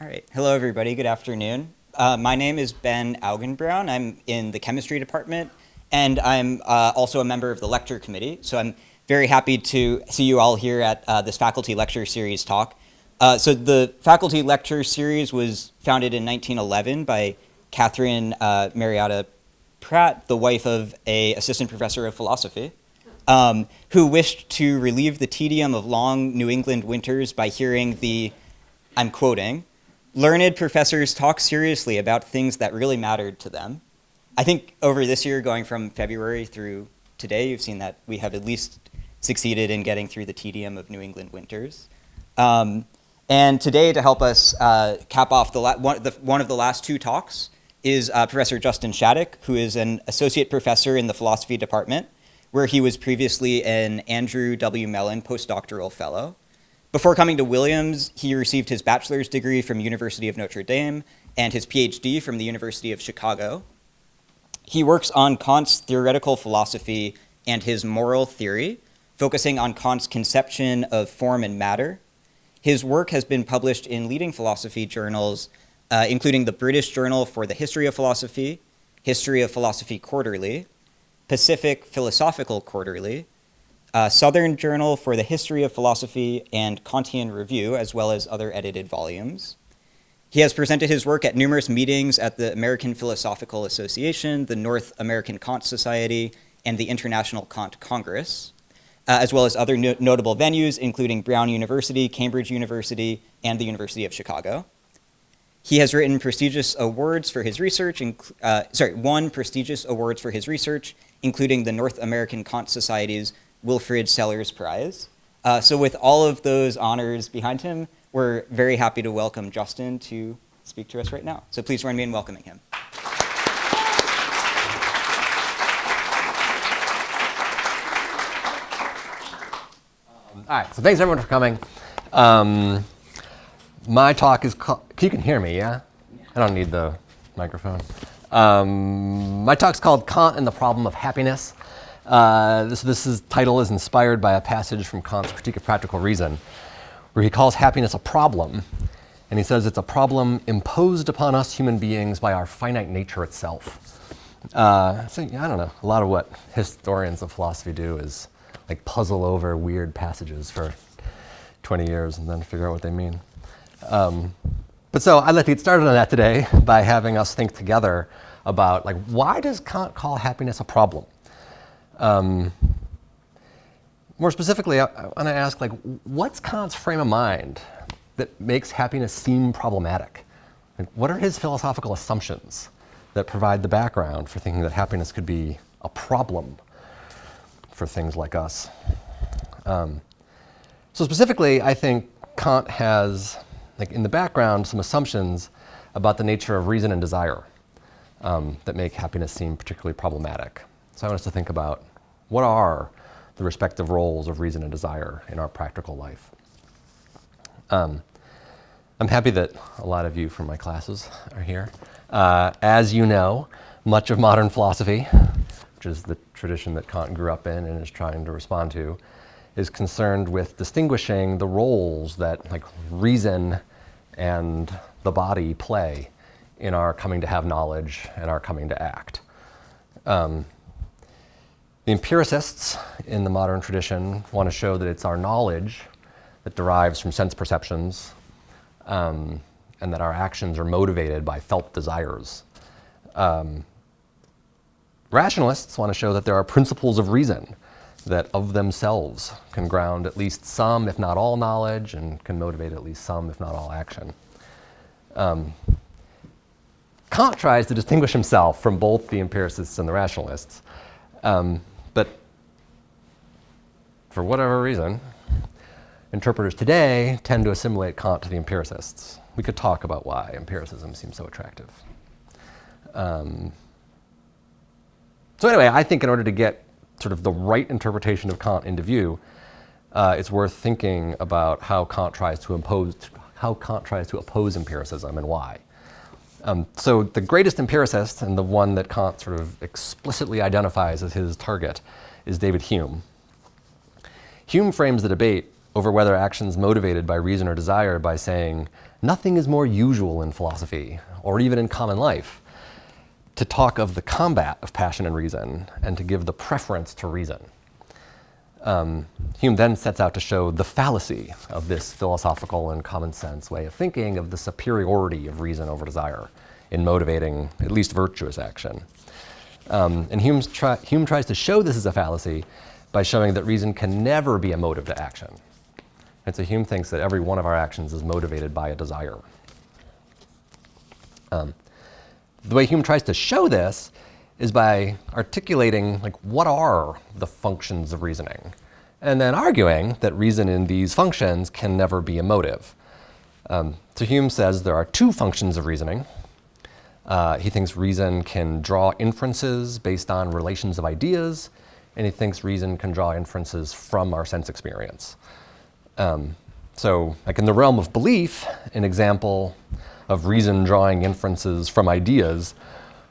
All right. Hello, everybody. Good afternoon. My name is Ben Augenbraun. I'm in the chemistry department, and I'm also a member of the lecture committee. So I'm very happy to see you all here at this faculty lecture series talk. So the faculty lecture series was founded in 1911 by Catherine Marietta Pratt, the wife of an assistant professor of philosophy, who wished to relieve the tedium of long New England winters by hearing the, I'm quoting, learned professors talk seriously about things that really mattered to them. I think over this year, going from February through today, you've seen that we have at least succeeded in getting through the tedium of New England winters. And today, to help us cap off one of the last two talks, is Professor Justin Shaddock, who is an associate professor in the philosophy department, where he was previously an Andrew W. Mellon postdoctoral fellow. Before coming to Williams, he received his bachelor's degree from University of Notre Dame and his PhD from the University of Chicago. He works on Kant's theoretical philosophy and his moral theory, focusing on Kant's conception of form and matter. His work has been published in leading philosophy journals, including the British Journal for the History of Philosophy Quarterly, Pacific Philosophical Quarterly, Southern Journal for the History of Philosophy, and Kantian Review, as well as other edited volumes. He has presented his work at numerous meetings at the American Philosophical Association, the North American Kant Society, and the International Kant Congress, as well as other notable venues, including Brown University, Cambridge University, and the University of Chicago. He has written prestigious awards for his research, won prestigious awards for his research, including the North American Kant Society's Wilfrid Sellers Prize. So with all of those honors behind him, we're very happy to welcome Justin to speak to us right now. So please join me in welcoming him. All right, so thanks everyone for coming. My talk is called, you can hear me, yeah? I don't need the microphone. My talk's called Kant and the Problem of Happiness. This title is inspired by a passage from Kant's Critique of Practical Reason, where he calls happiness a problem, and he says it's a problem imposed upon us human beings by our finite nature itself. So I don't know, a lot of what historians of philosophy do is like puzzle over weird passages for 20 years and then figure out what they mean. But so I'd like to get started on that today by having us think together about like, why does Kant call happiness a problem? More specifically, I want to ask, like, what's Kant's frame of mind that makes happiness seem problematic? Like, what are his philosophical assumptions that provide the background for thinking that happiness could be a problem for things like us? So specifically, I think Kant has, like, in the background, some assumptions about the nature of reason and desire that make happiness seem particularly problematic. So I want us to think about what are the respective roles of reason and desire in our practical life. I'm happy that a lot of you from my classes are here. As you know, much of modern philosophy, which is the tradition that Kant grew up in and is trying to respond to, is concerned with distinguishing the roles that like reason and the body play in our coming to have knowledge and our coming to act. The empiricists in the modern tradition want to show that it's our knowledge that derives from sense perceptions and that our actions are motivated by felt desires. Rationalists want to show that there are principles of reason that of themselves can ground at least some, if not all, knowledge and can motivate at least some, if not all, action. Kant tries to distinguish himself from both the empiricists and the rationalists. But for whatever reason, interpreters today tend to assimilate Kant to the empiricists. We could talk about why empiricism seems so attractive. So anyway, I think in order to get sort of the right interpretation of Kant into view, it's worth thinking about how Kant tries to oppose empiricism and why. So the greatest empiricist, and the one that Kant sort of explicitly identifies as his target, is David Hume. Hume frames the debate over whether actions motivated by reason or desire by saying nothing is more usual in philosophy, or even in common life, to talk of the combat of passion and reason, and to give the preference to reason. Hume then sets out to show the fallacy of this philosophical and common sense way of thinking of the superiority of reason over desire in motivating at least virtuous action. And Hume tries to show this is a fallacy by showing that reason can never be a motive to action. And so Hume thinks that every one of our actions is motivated by a desire. The way Hume tries to show this is by articulating, like, what are the functions of reasoning? And then arguing that reason in these functions can never be a motive. So Hume says there are two functions of reasoning. He thinks reason can draw inferences based on relations of ideas, and he thinks reason can draw inferences from our sense experience. So, like in the realm of belief, an example of reason drawing inferences from ideas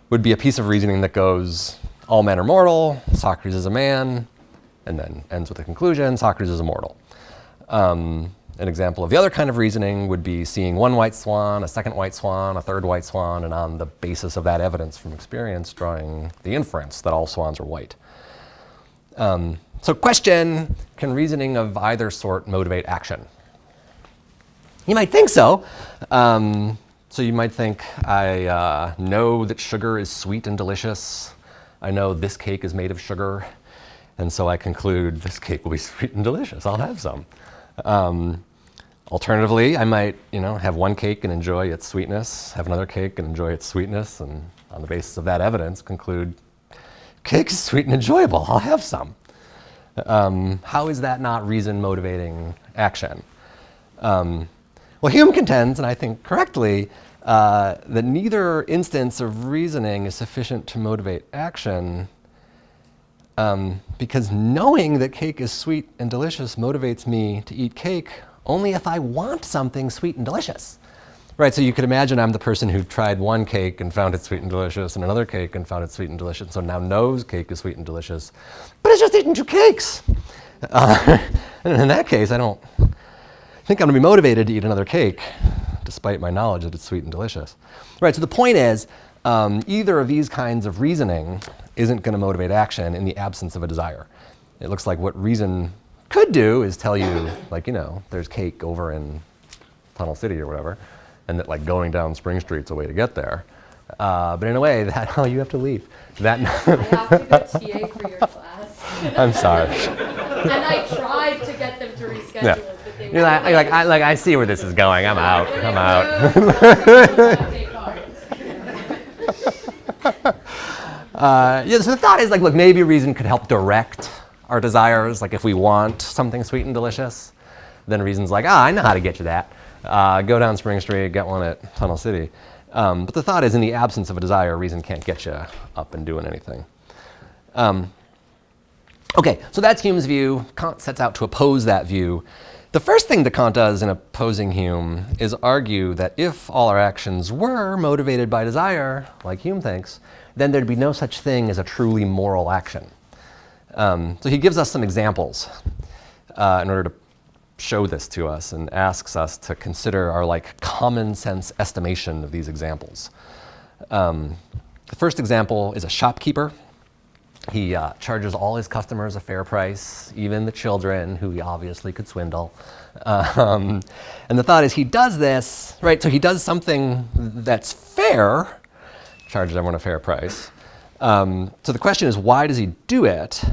would be a piece of reasoning that goes, all men are mortal, Socrates is a man, and then ends with the conclusion, Socrates is immortal. An example of the other kind of reasoning would be seeing one white swan, a second white swan, a third white swan, and on the basis of that evidence from experience, drawing the inference that all swans are white. So question, can reasoning of either sort motivate action? You might think so. So you might think, I know that sugar is sweet and delicious. I know this cake is made of sugar. And so I conclude this cake will be sweet and delicious. I'll have some. Alternatively, I might, have one cake and enjoy its sweetness, have another cake and enjoy its sweetness, and on the basis of that evidence conclude, cake is sweet and enjoyable. I'll have some. How is that not reason motivating action? Well, Hume contends, and I think correctly, that neither instance of reasoning is sufficient to motivate action because knowing that cake is sweet and delicious motivates me to eat cake only if I want something sweet and delicious. Right, so you could imagine I'm the person who tried one cake and found it sweet and delicious, and another cake and found it sweet and delicious, so now knows cake is sweet and delicious, but it's just eaten two cakes. And in that case, I don't think I'm going to be motivated to eat another cake, despite my knowledge that it's sweet and delicious. Right, so the point is, either of these kinds of reasoning isn't going to motivate action in the absence of a desire. It looks like what reason could do is tell you, there's cake over in Tunnel City or whatever, and that going going Spring Street's a way to get there. But in a way, you have to leave. I have to get TA for your class. I'm sorry. And I tried to get them to reschedule Yeah. it, but they You're I see where this is going. I'm out. I'm out. So the thought is look, maybe reason could help direct our desires. If we want something sweet and delicious, then reason's I know how to get you that. Go down Spring Street, get one at Tunnel City. But the thought is, in the absence of a desire, reason can't get you up and doing anything. Okay, so that's Hume's view. Kant sets out to oppose that view. The first thing that Kant does in opposing Hume is argue that if all our actions were motivated by desire, like Hume thinks, then there'd be no such thing as a truly moral action. So he gives us some examples in order to show this to us and asks us to consider our common sense estimation of these examples. The first example is a shopkeeper. He charges all his customers a fair price, even the children who he obviously could swindle. And the thought is he does this, right? So he does something that's fair, charges everyone a fair price. So the question is, why does he do it?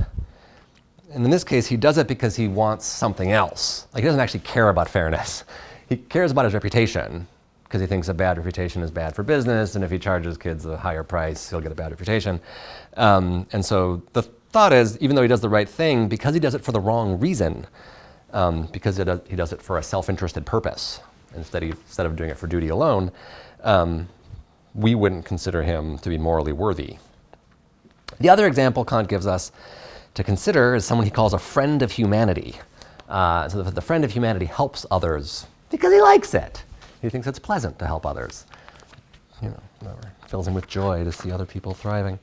And in this case, he does it because he wants something else. He doesn't actually care about fairness. He cares about his reputation because he thinks a bad reputation is bad for business, and if he charges kids a higher price, he'll get a bad reputation. And so the thought is, even though he does the right thing, because he does it for the wrong reason, because he does it for a self-interested purpose, instead of doing it for duty alone, we wouldn't consider him to be morally worthy. The other example Kant gives us to consider is someone he calls a friend of humanity. So the friend of humanity helps others because he likes it. He thinks it's pleasant to help others. Whatever. Fills him with joy to see other people thriving.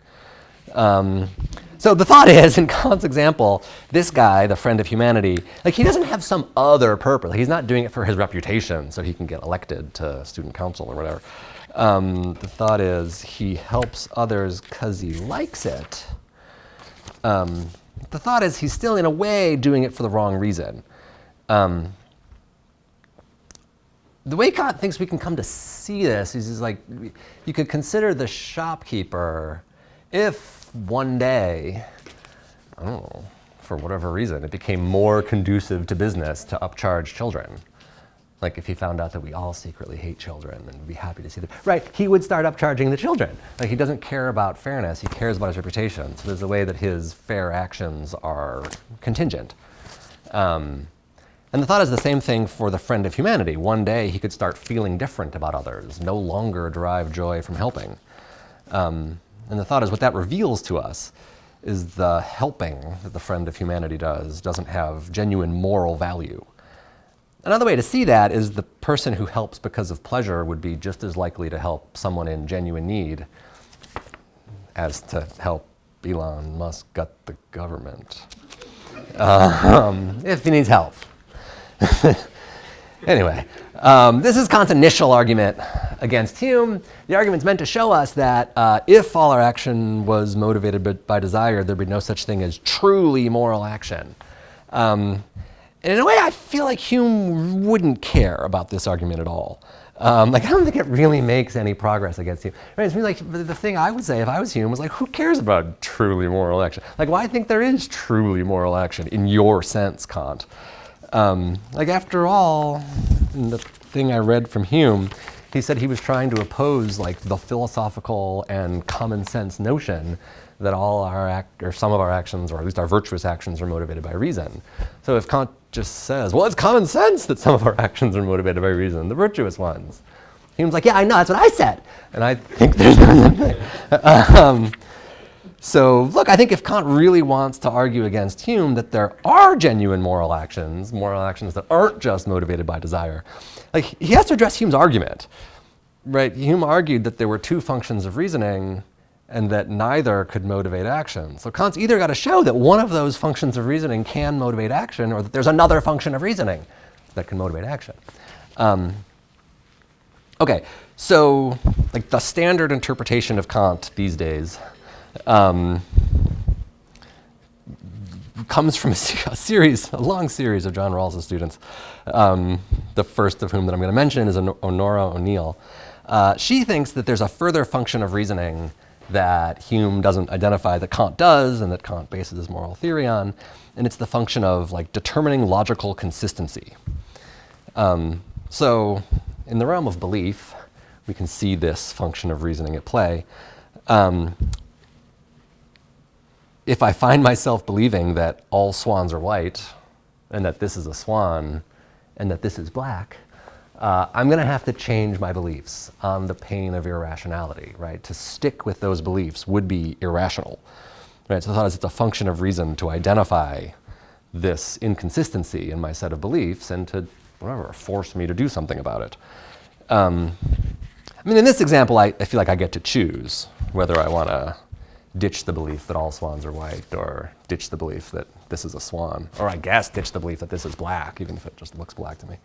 So the thought is, in Kant's example, this guy, the friend of humanity, like he doesn't have some other purpose. Like, he's not doing it for his reputation so he can get elected to student council or whatever. The thought is he helps others because he likes it. The thought is he's still, in a way, doing it for the wrong reason. The way Kant thinks we can come to see this is like, you could consider the shopkeeper if one day, I don't know, for whatever reason, it became more conducive to business to upcharge children. Like if he found out that we all secretly hate children and would be happy to see them, right, he would start upcharging the children. Like he doesn't care about fairness, he cares about his reputation. So there's a way that his fair actions are contingent. And the thought is the same thing for the friend of humanity. One day he could start feeling different about others, no longer derive joy from helping. And the thought is what that reveals to us is the helping that the friend of humanity does doesn't have genuine moral value. Another way to see that is the person who helps because of pleasure would be just as likely to help someone in genuine need as to help Elon Musk gut the government. If he needs help. Anyway, this is Kant's initial argument against Hume. The argument's meant to show us that if all our action was motivated by desire, there'd be no such thing as truly moral action. And in a way, I feel like Hume wouldn't care about this argument at all. Like, I don't think it really makes any progress against Hume. Right? It's like the thing I would say if I was Hume was like, who cares about truly moral action? Like, why think there is truly moral action in your sense, Kant? Like, after all, in the thing I read from Hume, he said he was trying to oppose like the philosophical and common sense notion that all our or some of our actions, or at least our virtuous actions, are motivated by reason. So if Kant just says, well, it's common sense that some of our actions are motivated by reason, the virtuous ones. Hume's like, yeah, I know, that's what I said. And I think there's no thing. So look, I think if Kant really wants to argue against Hume that there are genuine moral actions that aren't just motivated by desire, like he has to address Hume's argument, right? Hume argued that there were two functions of reasoning and that neither could motivate action. So Kant's either got to show that one of those functions of reasoning can motivate action, or that there's another function of reasoning that can motivate action. Okay, so like the standard interpretation of Kant these days comes from a long series of John Rawls's students. The first of whom that I'm going to mention is Honora O'Neill. She thinks that there's a further function of reasoning that Hume doesn't identify that Kant does, and that Kant bases his moral theory on, and it's the function of like determining logical consistency. So in the realm of belief, we can see this function of reasoning at play. If I find myself believing that all swans are white, and that this is a swan, and that this is black, I'm going to have to change my beliefs on the pain of irrationality, right? To stick with those beliefs would be irrational, right? So I thought it's a function of reason to identify this inconsistency in my set of beliefs and to, whatever, force me to do something about it. I mean, in this example, I feel like I get to choose whether I want to ditch the belief that all swans are white, or ditch the belief that this is a swan, or I guess ditch the belief that this is black, even if it just looks black to me.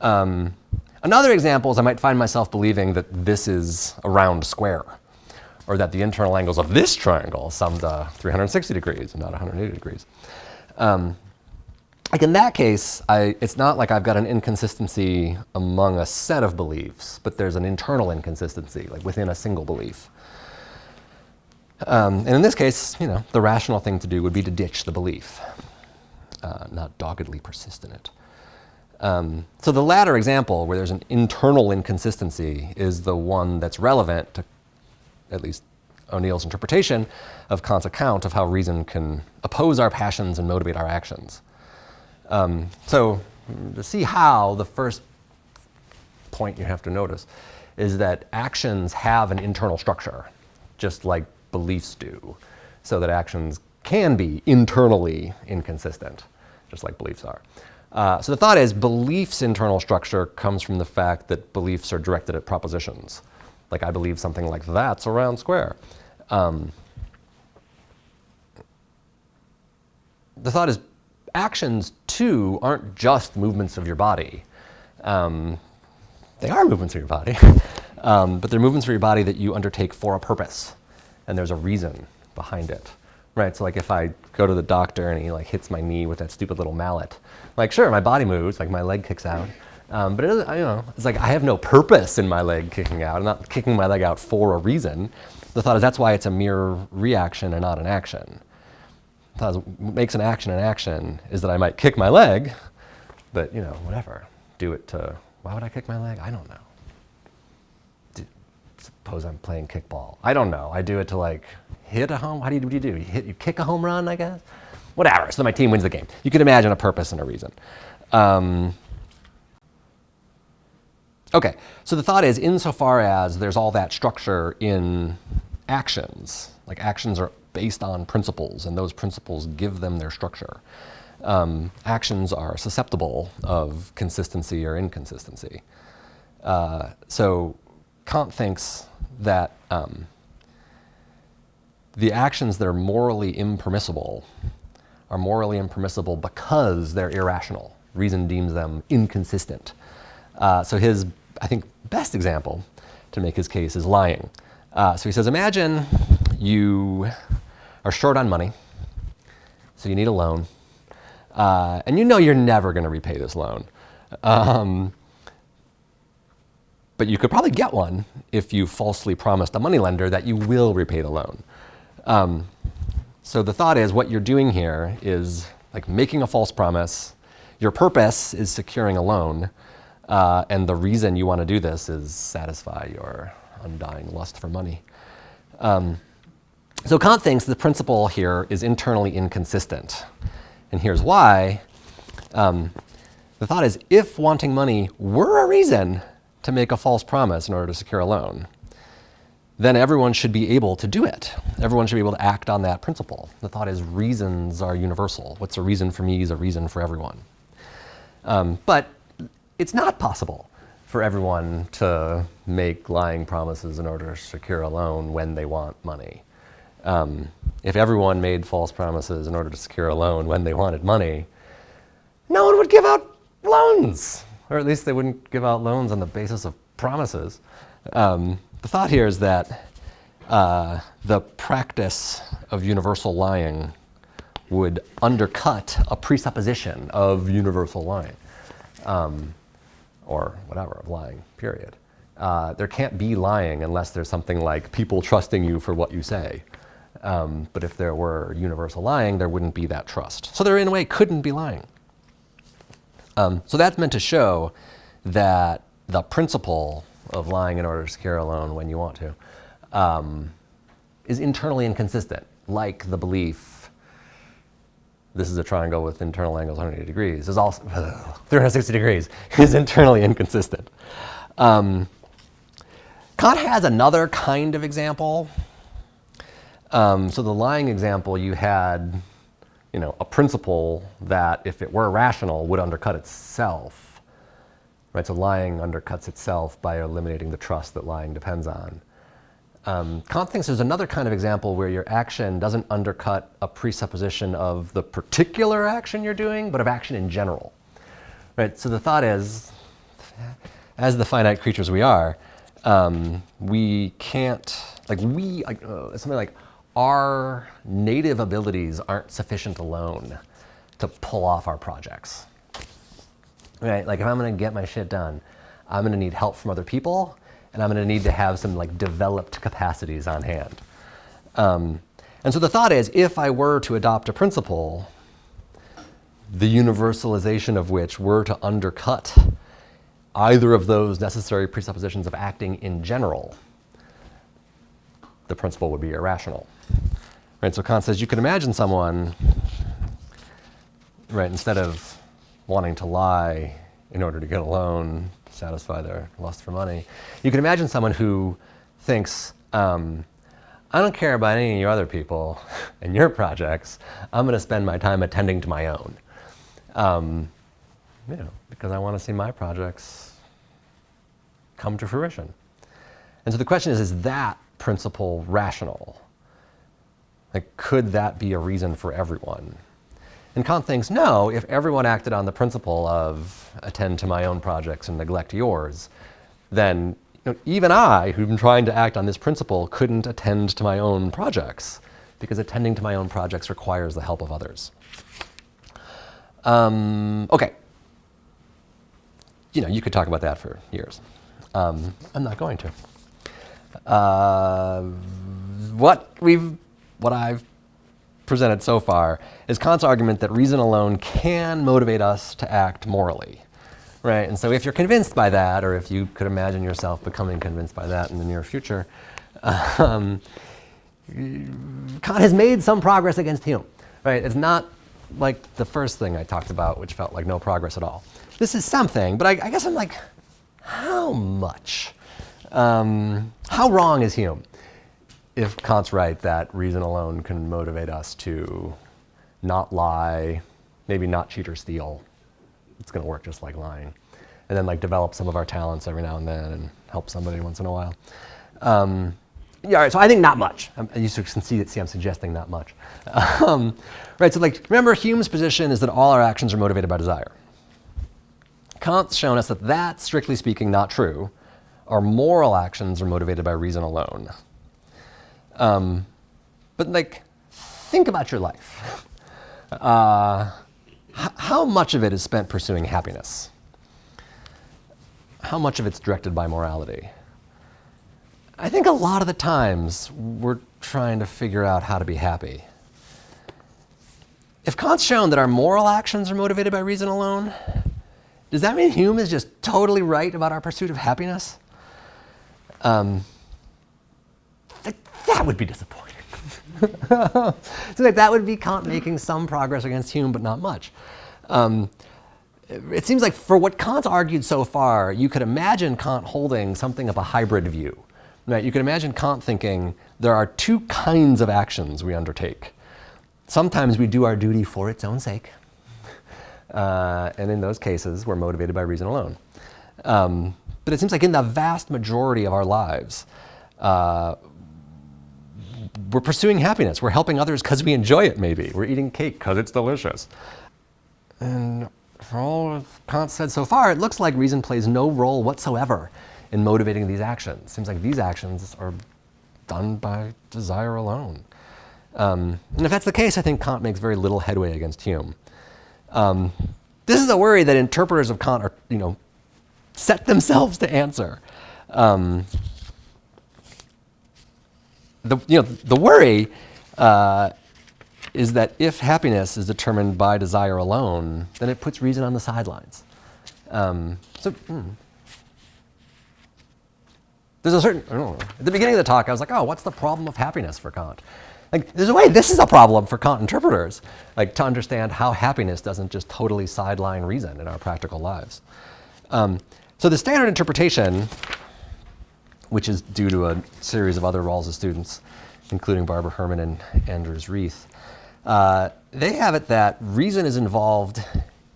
Another example is I might find myself believing that this is a round square, or that the internal angles of this triangle sum to 360 degrees and not 180 degrees. Like in that case, it's not like I've got an inconsistency among a set of beliefs, but there's an internal inconsistency, like within a single belief. And in this case, you know, the rational thing to do would be to ditch the belief, not doggedly persist in it. So the latter example, where there's an internal inconsistency, is the one that's relevant to at least O'Neill's interpretation of Kant's account of how reason can oppose our passions and motivate our actions. So to see how, the first point you have to notice is that actions have an internal structure, just like beliefs do, so that actions can be internally inconsistent, just like beliefs are. So the thought is beliefs' internal structure comes from the fact that beliefs are directed at propositions. Like I believe something like that's a round square. the thought is actions too aren't just movements of your body. They are movements of your body, but they're movements of your body that you undertake for a purpose, and there's a reason behind it, right? So like if I go to the doctor and he like hits my knee with that stupid little mallet, like sure, my body moves, like my leg kicks out, but it is, it's like I have no purpose in my leg kicking out. I'm not kicking my leg out for a reason. The thought is that's why it's a mere reaction and not an action. The thought is what makes an action is that I might kick my leg, but whatever. Do it to, why would I kick my leg? I don't know. Suppose I'm playing kickball. I don't know. I do it to like hit a home. What do you do? You kick a home run, I guess? Whatever. So my team wins the game. You can imagine a purpose and a reason. Okay, so the thought is insofar as there's all that structure in actions, like actions are based on principles and those principles give them their structure. Actions are susceptible of consistency or inconsistency. So Kant thinks that the actions that are morally impermissible are morally impermissible because they're irrational. Reason deems them inconsistent. So his, I think, best example to make his case is lying. So he says, imagine you are short on money, so you need a loan, and you're never going to repay this loan. But you could probably get one if you falsely promised a moneylender that you will repay the loan. So the thought is what you're doing here is like making a false promise. Your purpose is securing a loan. And the reason you want to do this is satisfy your undying lust for money. So Kant thinks the principle here is internally inconsistent. And here's why. The thought is if wanting money were a reason to make a false promise in order to secure a loan, then everyone should be able to do it. Everyone should be able to act on that principle. The thought is reasons are universal. What's a reason for me is a reason for everyone. But it's not possible for everyone to make lying promises in order to secure a loan when they want money. If everyone made false promises in order to secure a loan when they wanted money, no one would give out loans, or at least they wouldn't give out loans on the basis of promises. The thought here is that the practice of universal lying would undercut a presupposition of universal lying. Or whatever, of lying, period. There can't be lying unless there's something like people trusting you for what you say. But if there were universal lying, there wouldn't be that trust. So there, in a way, couldn't be lying. So that's meant to show that the principle of lying in order to secure a loan when you want to is internally inconsistent, like the belief this is a triangle with internal angles 180 degrees, is also 360 degrees, is internally inconsistent. Kant has another kind of example. So the lying example, you had a principle that if it were rational would undercut itself. Right? So lying undercuts itself by eliminating the trust that lying depends on. Kant thinks there's another kind of example where your action doesn't undercut a presupposition of the particular action you're doing, but of action in general. Right? So the thought is, as the finite creatures we are, we can't, something like our native abilities aren't sufficient alone to pull off our projects. Right? Like if I'm going to get my shit done, I'm going to need help from other people, and I'm going to need to have some developed capacities on hand. And so the thought is, if I were to adopt a principle, the universalization of which were to undercut either of those necessary presuppositions of acting in general, the principle would be irrational. Right? So Kant says you can imagine someone, right, instead of wanting to lie in order to get a loan, satisfy their lust for money, you can imagine someone who thinks, I don't care about any of you other people and your projects. I'm going to spend my time attending to my own. Because I want to see my projects come to fruition. And so the question is that principle rational? Like, could that be a reason for everyone? And Kant thinks, no, if everyone acted on the principle of attend to my own projects and neglect yours, then even I, who've been trying to act on this principle, couldn't attend to my own projects, because attending to my own projects requires the help of others. Okay. You could talk about that for years. I'm not going to. What I've presented so far is Kant's argument that reason alone can motivate us to act morally, right? And so if you're convinced by that, or if you could imagine yourself becoming convinced by that in the near future, Kant has made some progress against Hume, right? It's not like the first thing I talked about, which felt like no progress at all. This is something, but I guess I'm like, how much? How wrong is Hume if Kant's right that reason alone can motivate us to not lie, maybe not cheat or steal? It's going to work just like lying. And then develop some of our talents every now and then and help somebody once in a while. Yeah, all right, so I think not much. You can see I'm suggesting not much. Right, so remember Hume's position is that all our actions are motivated by desire. Kant's shown us that that's, strictly speaking, not true. Our moral actions are motivated by reason alone. But think about your life. How much of it is spent pursuing happiness? How much of it's directed by morality? I think a lot of the times we're trying to figure out how to be happy. If Kant's shown that our moral actions are motivated by reason alone, does that mean Hume is just totally right about our pursuit of happiness? That would be disappointing. So that would be Kant making some progress against Hume, but not much. It seems like for what Kant's argued so far, you could imagine Kant holding something of a hybrid view. Right? You could imagine Kant thinking there are two kinds of actions we undertake. Sometimes we do our duty for its own sake. And in those cases, we're motivated by reason alone. But it seems like in the vast majority of our lives, we're pursuing happiness. We're helping others because we enjoy it, maybe. We're eating cake because it's delicious. And for all Kant said so far, it looks like reason plays no role whatsoever in motivating these actions. Seems like these actions are done by desire alone. And if that's the case, I think Kant makes very little headway against Hume. This is a worry that interpreters of Kant are, set themselves to answer. The worry is that if happiness is determined by desire alone, then it puts reason on the sidelines. There's a certain, at the beginning of the talk, I was like, oh, what's the problem of happiness for Kant? There's a way this is a problem for Kant interpreters, to understand how happiness doesn't just totally sideline reason in our practical lives. So the standard interpretation, which is due to a series of other Rawls's students, including Barbara Herman and Anders Reith, they have it that reason is involved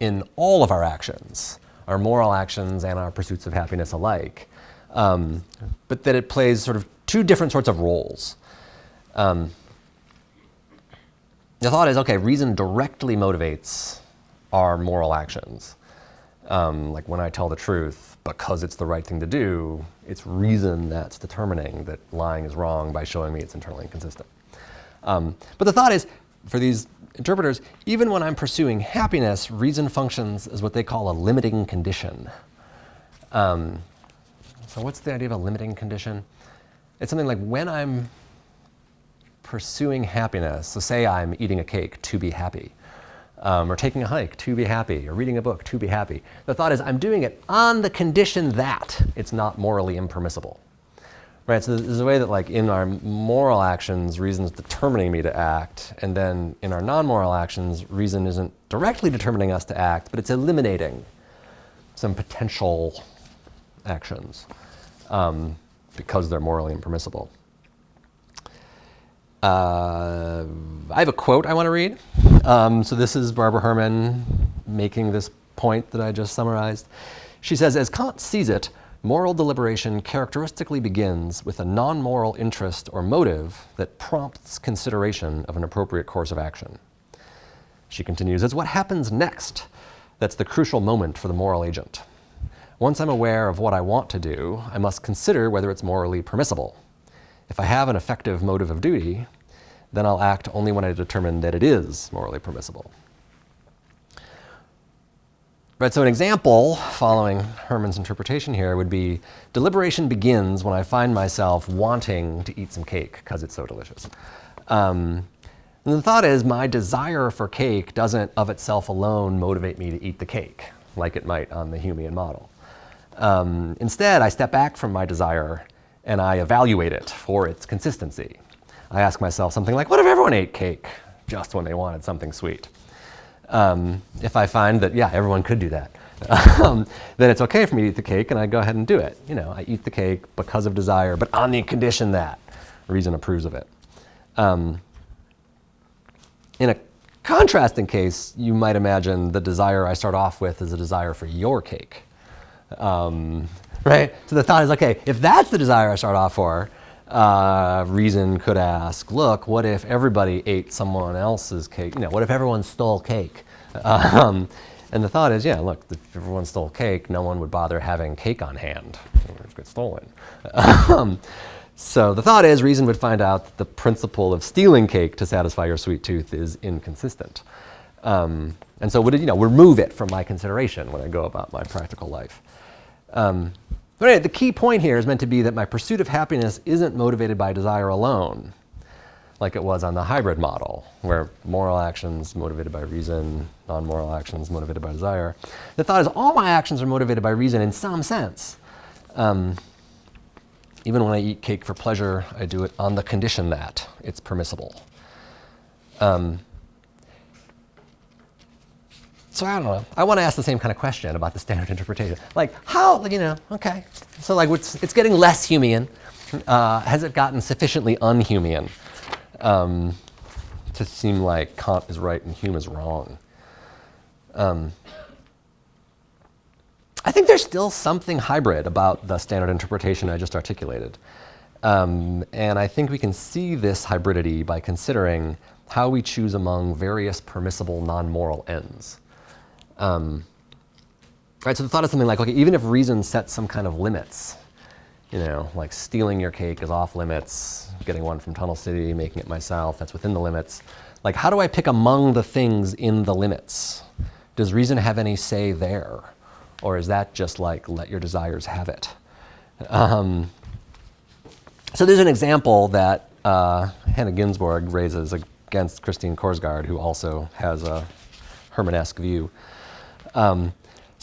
in all of our actions, our moral actions and our pursuits of happiness alike, but that it plays sort of two different sorts of roles. The thought is, okay, reason directly motivates our moral actions. Like when I tell the truth, because it's the right thing to do, it's reason that's determining that lying is wrong by showing me it's internally inconsistent. But the thought is, for these interpreters, even when I'm pursuing happiness, reason functions as what they call a limiting condition. So what's the idea of a limiting condition? It's something like when I'm pursuing happiness, so say I'm eating a cake to be happy, or taking a hike to be happy, or reading a book to be happy. The thought is I'm doing it on the condition that it's not morally impermissible. Right, so there's a way that in our moral actions, reason's determining me to act, and then in our non-moral actions, reason isn't directly determining us to act, but it's eliminating some potential actions because they're morally impermissible. I have a quote I want to read. So this is Barbara Herman making this point that I just summarized. She says, as Kant sees it, moral deliberation characteristically begins with a non-moral interest or motive that prompts consideration of an appropriate course of action. She continues, it's what happens next that's the crucial moment for the moral agent. Once I'm aware of what I want to do, I must consider whether it's morally permissible. If I have an effective motive of duty, then I'll act only when I determine that it is morally permissible. Right, so an example, following Herman's interpretation here, would be deliberation begins when I find myself wanting to eat some cake because it's so delicious. And the thought is my desire for cake doesn't of itself alone motivate me to eat the cake, like it might on the Humean model. Instead, I step back from my desire and I evaluate it for its consistency. I ask myself something like, what if everyone ate cake just when they wanted something sweet? If I find that, yeah, everyone could do that, then it's okay for me to eat the cake and I go ahead and do it. You know, I eat the cake because of desire, but on the condition that reason approves of it. In a contrasting case, you might imagine the desire I start off with is a desire for your cake. Right? So the thought is, okay, if that's the desire I start off for, reason could ask, look, what if everybody ate someone else's cake? You know, what if everyone stole cake? And the thought is, yeah, look, if everyone stole cake, no one would bother having cake on hand. It would get stolen. So the thought is, reason would find out that the principle of stealing cake to satisfy your sweet tooth is inconsistent. And so would it, remove it from my consideration when I go about my practical life. But anyway, the key point here is meant to be that my pursuit of happiness isn't motivated by desire alone, like it was on the hybrid model, where moral actions motivated by reason, non-moral actions motivated by desire. The thought is all my actions are motivated by reason in some sense. Even when I eat cake for pleasure, I do it on the condition that it's permissible. So I don't know. I want to ask the same kind of question about the standard interpretation. Like, how, okay. So like, it's getting less Humean. Has it gotten sufficiently un-Humean to seem like Kant is right and Hume is wrong? I think there's still something hybrid about the standard interpretation I just articulated. And I think we can see this hybridity by considering how we choose among various permissible non-moral ends. Right, so the thought is something like, okay, even if reason sets some kind of limits, like stealing your cake is off limits, getting one from Tunnel City, making it myself, that's within the limits. Like, how do I pick among the things in the limits? Does reason have any say there? Or is that just like, let your desires have it? So there's an example that Hannah Ginsburg raises against Christine Korsgaard, who also has a Herman-esque view. So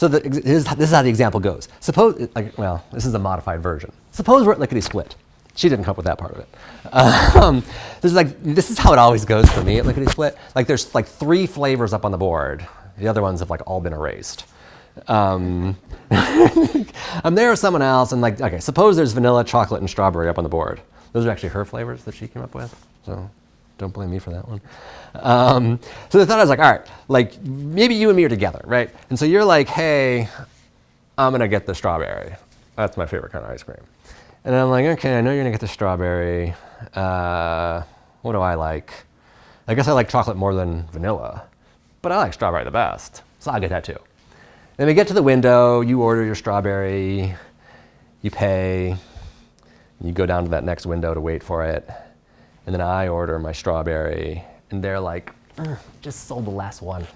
this is how the example goes. Suppose, this is a modified version. Suppose we're at lickety-split. She didn't come up with that part of it. This is how it always goes for me at lickety-split. Like there's like 3 flavors up on the board. The other ones have like all been erased. I'm there with someone else and like, okay, suppose there's vanilla, chocolate, and strawberry up on the board. Those are actually her flavors that she came up with. So don't blame me for that one. So the thought is like, all right, like maybe you and me are together, right? And so you're like, hey, I'm gonna get the strawberry. That's my favorite kind of ice cream. And I'm like, okay, I know you're gonna get the strawberry. What do I like? I guess I like chocolate more than vanilla, but I like strawberry the best. So I'll get that too. Then we get to the window, you order your strawberry, you pay, you go down to that next window to wait for it, and then I order my strawberry, and they're like, just sold the last one.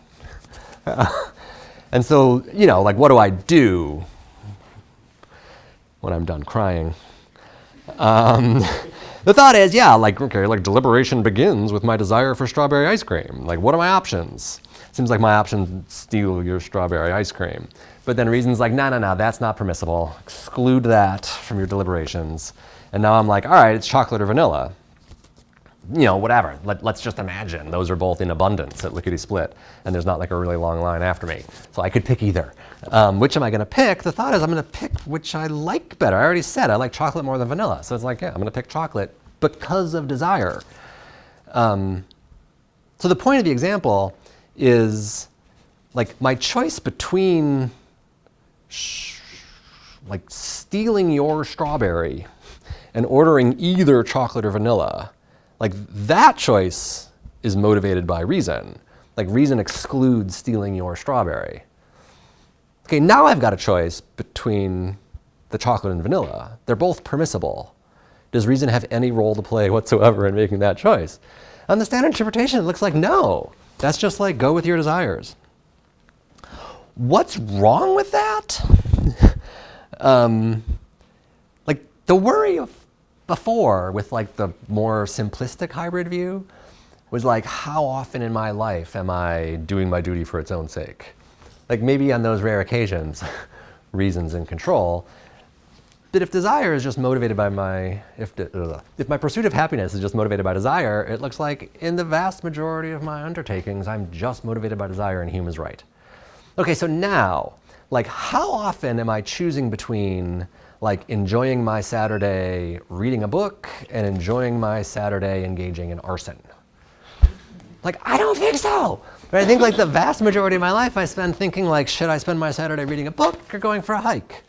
And so, like what do I do when I'm done crying? The thought is, yeah, like, okay, like deliberation begins with my desire for strawberry ice cream. Like, what are my options? Seems like my option steal your strawberry ice cream. But then reason's like, no, that's not permissible. Exclude that from your deliberations. And now I'm like, all right, it's chocolate or vanilla. Whatever. Let's just imagine those are both in abundance at lickety-split, and there's not like a really long line after me. So I could pick either. Which am I going to pick? The thought is I'm going to pick which I like better. I already said I like chocolate more than vanilla. So it's like, yeah, I'm going to pick chocolate because of desire. So the point of the example is like my choice between like stealing your strawberry and ordering either chocolate or vanilla, like that choice is motivated by reason. Like reason excludes stealing your strawberry. Okay, now I've got a choice between the chocolate and vanilla. They're both permissible. Does reason have any role to play whatsoever in making that choice? On the standard interpretation, it looks like no. That's just like go with your desires. What's wrong with that? Like the worry of before with like the more simplistic hybrid view was like, how often in my life am I doing my duty for its own sake? Like maybe on those rare occasions, reason's in control. But if desire is just motivated by if my pursuit of happiness is just motivated by desire, it looks like in the vast majority of my undertakings, I'm just motivated by desire and Hume is right. Okay, so now, like how often am I choosing between like enjoying my Saturday reading a book and enjoying my Saturday engaging in arson? Like, I don't think so. But I think like the vast majority of my life I spend thinking like, should I spend my Saturday reading a book or going for a hike?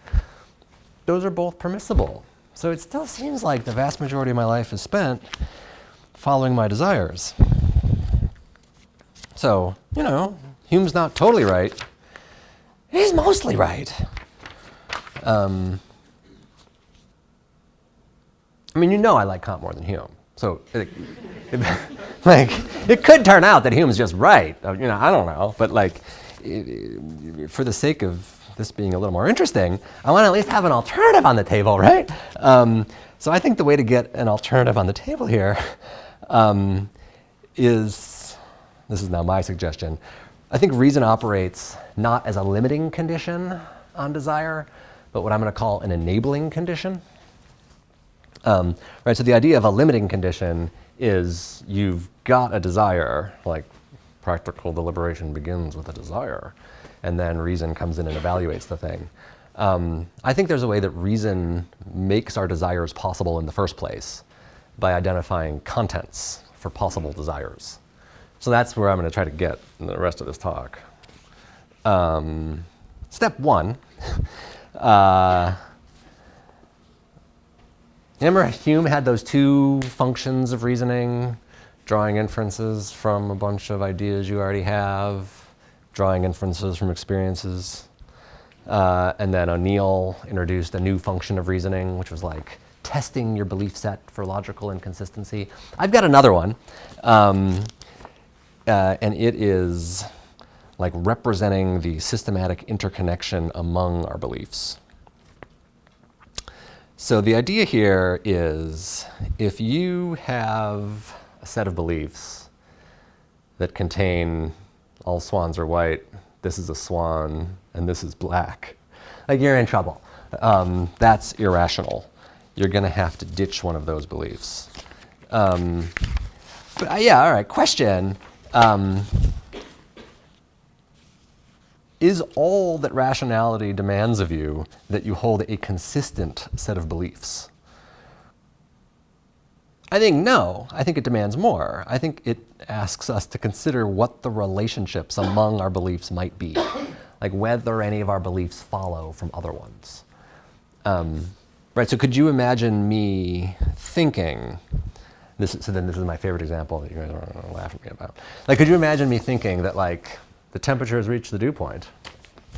Those are both permissible. So it still seems like the vast majority of my life is spent following my desires. So, you know, Hume's not totally right. He's mostly right. I mean, you know I like Kant more than Hume. So, like, it could turn out that Hume's just right. You know, I don't know. But like, for the sake of this being a little more interesting, I want to at least have an alternative on the table, right? So I think the way to get an alternative on the table here is, this is now my suggestion, I think reason operates not as a limiting condition on desire, but what I'm going to call an enabling condition. Right, so the idea of a limiting condition is you've got a desire, like practical deliberation begins with a desire, and then reason comes in and evaluates the thing. I think there's a way that reason makes our desires possible in the first place by identifying contents for possible desires. So that's where I'm going to try to get in the rest of this talk. Step one. Remember Hume had those two functions of reasoning, drawing inferences from a bunch of ideas you already have, drawing inferences from experiences. And then O'Neill introduced a new function of reasoning, which was like testing your belief set for logical inconsistency. I've got another one, and it is like representing the systematic interconnection among our beliefs. So the idea here is if you have a set of beliefs that contain all swans are white, this is a swan, and this is black, like you're in trouble. That's irrational. You're going to have to ditch one of those beliefs. But yeah, all right, question. Is all that rationality demands of you that you hold a consistent set of beliefs? I think no. I think it demands more. I think it asks us to consider what the relationships among our beliefs might be, like whether any of our beliefs follow from other ones. Right, so could you imagine me thinking, this is my favorite example that you guys are going to laugh at me about. Like, could you imagine me thinking that like, the temperature has reached the dew point,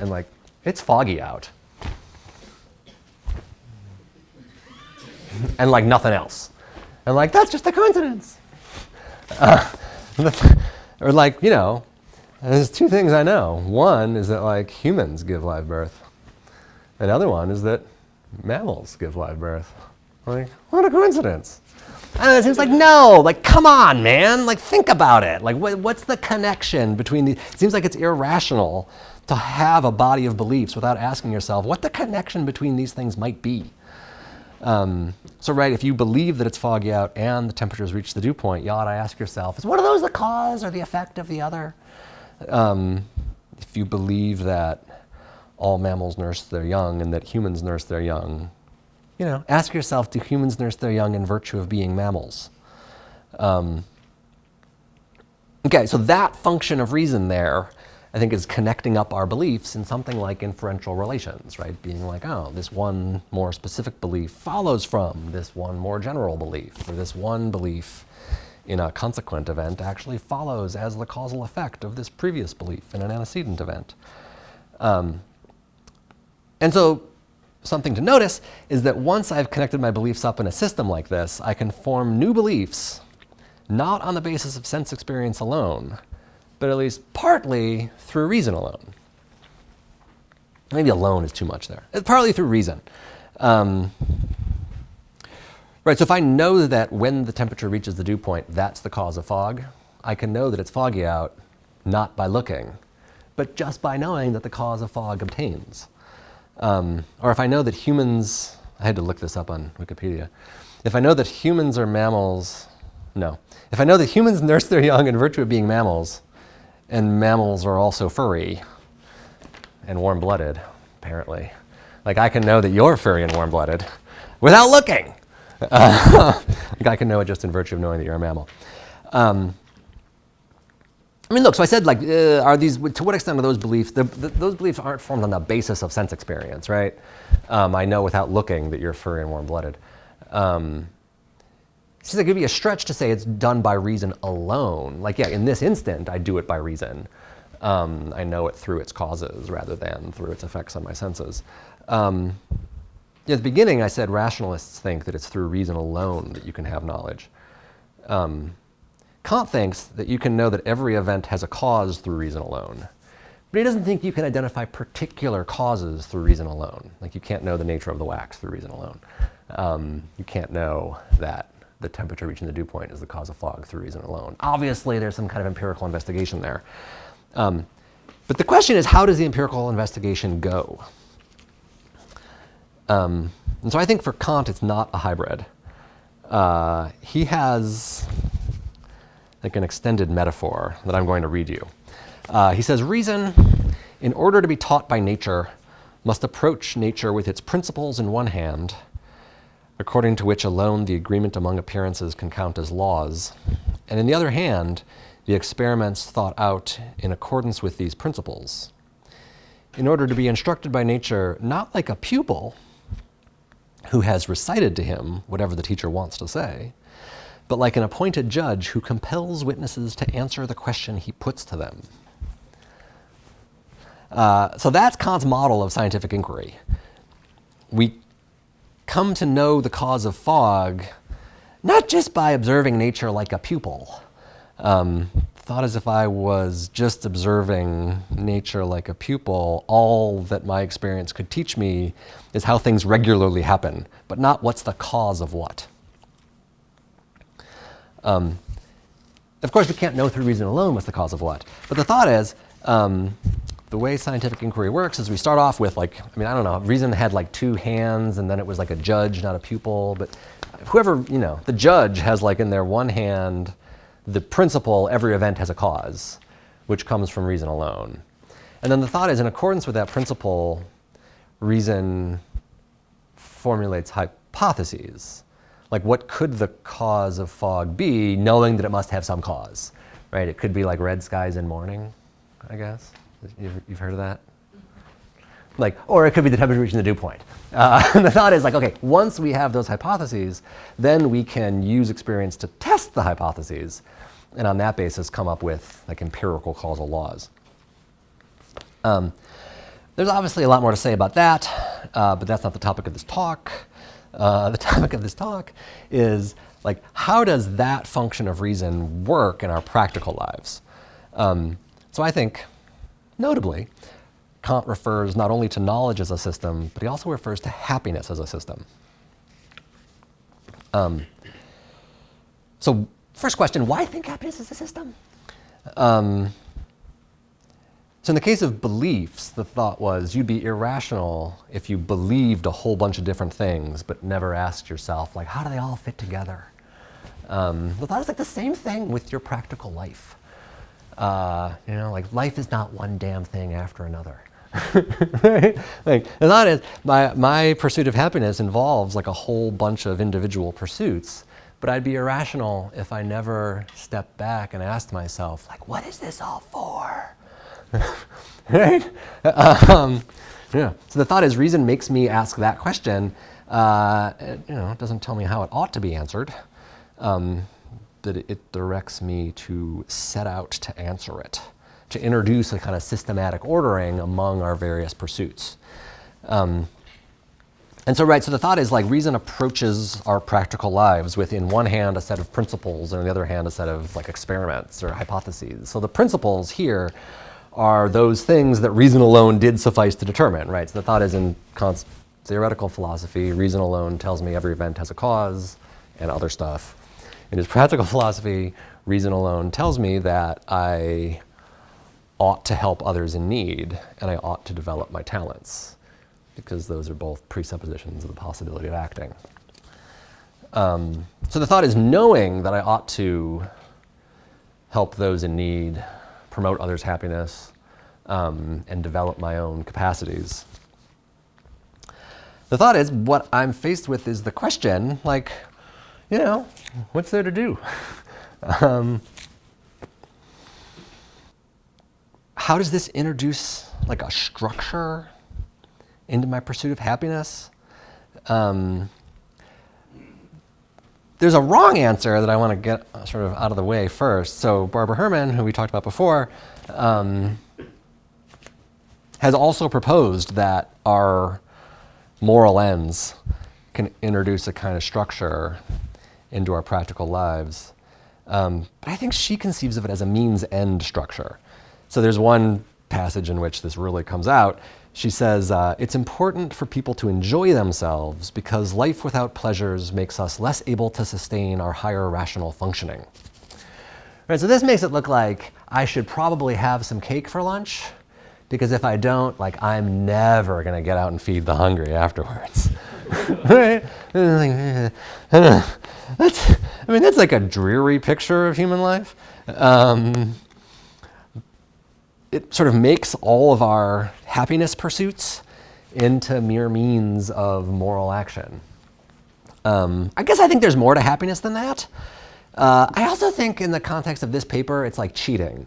and like, it's foggy out. And like nothing else. And like, that's just a coincidence. Or like, you know, there's two things I know. One is that like humans give live birth. Another one is that mammals give live birth. Like, what a coincidence. And it seems like, no, like, come on, man. Like, think about it. Like, what's the connection between these? It seems like it's irrational to have a body of beliefs without asking yourself what the connection between these things might be. So, right, if you believe that it's foggy out and the temperature's reached the dew point, you ought to ask yourself, is one of those the cause or the effect of the other? If you believe that all mammals nurse their young and that humans nurse their young, you know, ask yourself, do humans nurse their young in virtue of being mammals? Okay, so that function of reason there, I think, is connecting up our beliefs in something like inferential relations, right? Being like, oh, this one more specific belief follows from this one more general belief, or this one belief in a consequent event actually follows as the causal effect of this previous belief in an antecedent event. And so something to notice is that once I've connected my beliefs up in a system like this, I can form new beliefs, not on the basis of sense experience alone, but at least partly through reason alone. Maybe alone is too much there. It's partly through reason. Right, so if I know that when the temperature reaches the dew point, that's the cause of fog, I can know that it's foggy out not by looking, but just by knowing that the cause of fog obtains. Or if I know that humans, I had to look this up on Wikipedia. If I know that humans are mammals, no. If I know that humans nurse their young in virtue of being mammals, and mammals are also furry and warm-blooded, apparently. Like I can know that you're furry and warm-blooded without looking. Like I can know it just in virtue of knowing that you're a mammal. I mean, look, so I said, like, are these, to what extent are those beliefs, those beliefs aren't formed on the basis of sense experience, right? I know without looking that you're furry and warm-blooded. So it could be a stretch to say it's done by reason alone. Like, yeah, in this instant, I do it by reason. I know it through its causes rather than through its effects on my senses. At the beginning, I said rationalists think that it's through reason alone that you can have knowledge. Kant thinks that you can know that every event has a cause through reason alone. But he doesn't think you can identify particular causes through reason alone. Like you can't know the nature of the wax through reason alone. You can't know that the temperature reaching the dew point is the cause of fog through reason alone. Obviously, there's some kind of empirical investigation there. But the question is, how does the empirical investigation go? And so I think for Kant, it's not a hybrid. He has like an extended metaphor that I'm going to read you. He says, reason, in order to be taught by nature, must approach nature with its principles in one hand, according to which alone the agreement among appearances can count as laws, and in the other hand, the experiments thought out in accordance with these principles. In order to be instructed by nature, not like a pupil who has recited to him whatever the teacher wants to say, but like an appointed judge who compels witnesses to answer the question he puts to them. So that's Kant's model of scientific inquiry. We come to know the cause of fog not just by observing nature like a pupil. Thought as if I was just observing nature like a pupil, all that my experience could teach me is how things regularly happen, but not what's the cause of what. Of course, we can't know through reason alone what's the cause of what. But the thought is, the way scientific inquiry works is we start off with like, I mean, I don't know, reason had like two hands and then it was like a judge, not a pupil. But whoever, you know, the judge has like in their one hand the principle, every event has a cause, which comes from reason alone. And then the thought is, in accordance with that principle, reason formulates hypotheses. Like, what could the cause of fog be, knowing that it must have some cause, right? It could be like red skies in morning, I guess. You've heard of that? Like, or it could be the temperature reaching the dew point. And the thought is like, okay, once we have those hypotheses, then we can use experience to test the hypotheses, and on that basis come up with like empirical causal laws. There's obviously a lot more to say about that, but that's not the topic of this talk. The topic of this talk is like, how does that function of reason work in our practical lives? So I think, notably, Kant refers not only to knowledge as a system, but he also refers to happiness as a system. So first question, why think happiness is a system? So in the case of beliefs, the thought was you'd be irrational if you believed a whole bunch of different things, but never asked yourself, like, how do they all fit together? The thought is like the same thing with your practical life. You know, like life is not one damn thing after another. Right? Like, the thought is my pursuit of happiness involves like a whole bunch of individual pursuits, but I'd be irrational if I never stepped back and asked myself, like, what is this all for? Right? Yeah. So the thought is reason makes me ask that question. It doesn't tell me how it ought to be answered. that it directs me to set out to answer it, to introduce a kind of systematic ordering among our various pursuits. And so, right, so the thought is like reason approaches our practical lives with, in one hand, a set of principles, and on the other hand, a set of like experiments or hypotheses. So the principles here are those things that reason alone did suffice to determine, right? So the thought is in Kant's theoretical philosophy, reason alone tells me every event has a cause and other stuff. In his practical philosophy, reason alone tells me that I ought to help others in need and I ought to develop my talents, because those are both presuppositions of the possibility of acting. So the thought is knowing that I ought to help those in need, promote others' happiness, and develop my own capacities. The thought is what I'm faced with is the question, like, you know, what's there to do? How does this introduce like a structure into my pursuit of happiness? There's a wrong answer that I want to get sort of out of the way first. So Barbara Herman, who we talked about before, has also proposed that our moral ends can introduce a kind of structure into our practical lives. But I think she conceives of it as a means-end structure. So there's one passage in which this really comes out. She says, it's important for people to enjoy themselves because life without pleasures makes us less able to sustain our higher rational functioning. Right, so this makes it look like I should probably have some cake for lunch, because if I don't, like, I'm never going to get out and feed the hungry afterwards. Right? That's like a dreary picture of human life. It sort of makes all of our happiness pursuits into mere means of moral action. I guess I think there's more to happiness than that. I also think in the context of this paper, it's like cheating.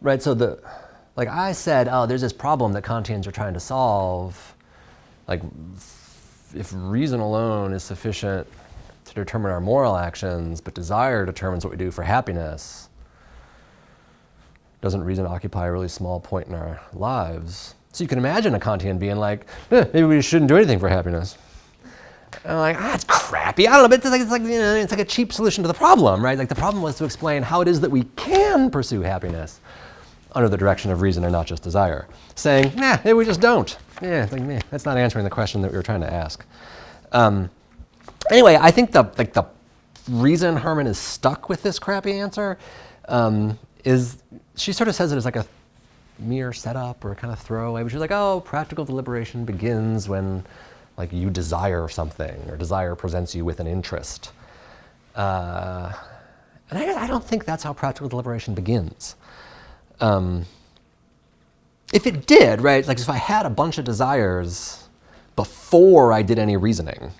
Right, so like I said, oh, there's this problem that Kantians are trying to solve. Like, if reason alone is sufficient to determine our moral actions, but desire determines what we do for happiness, doesn't reason occupy a really small point in our lives? So you can imagine a Kantian being like, maybe we shouldn't do anything for happiness. And I'm like, that's crappy. I don't know, but it's like a cheap solution to the problem, right? Like the problem was to explain how it is that we can pursue happiness under the direction of reason and not just desire. Saying, maybe we just don't. That's not answering the question that we were trying to ask. Anyway, I think the reason Herman is stuck with this crappy answer is she sort of says it as like a mere setup or a kind of throwaway, but she's like, oh, practical deliberation begins when like you desire something or desire presents you with an interest. And I don't think that's how practical deliberation begins. If it did, right, like if I had a bunch of desires before I did any reasoning,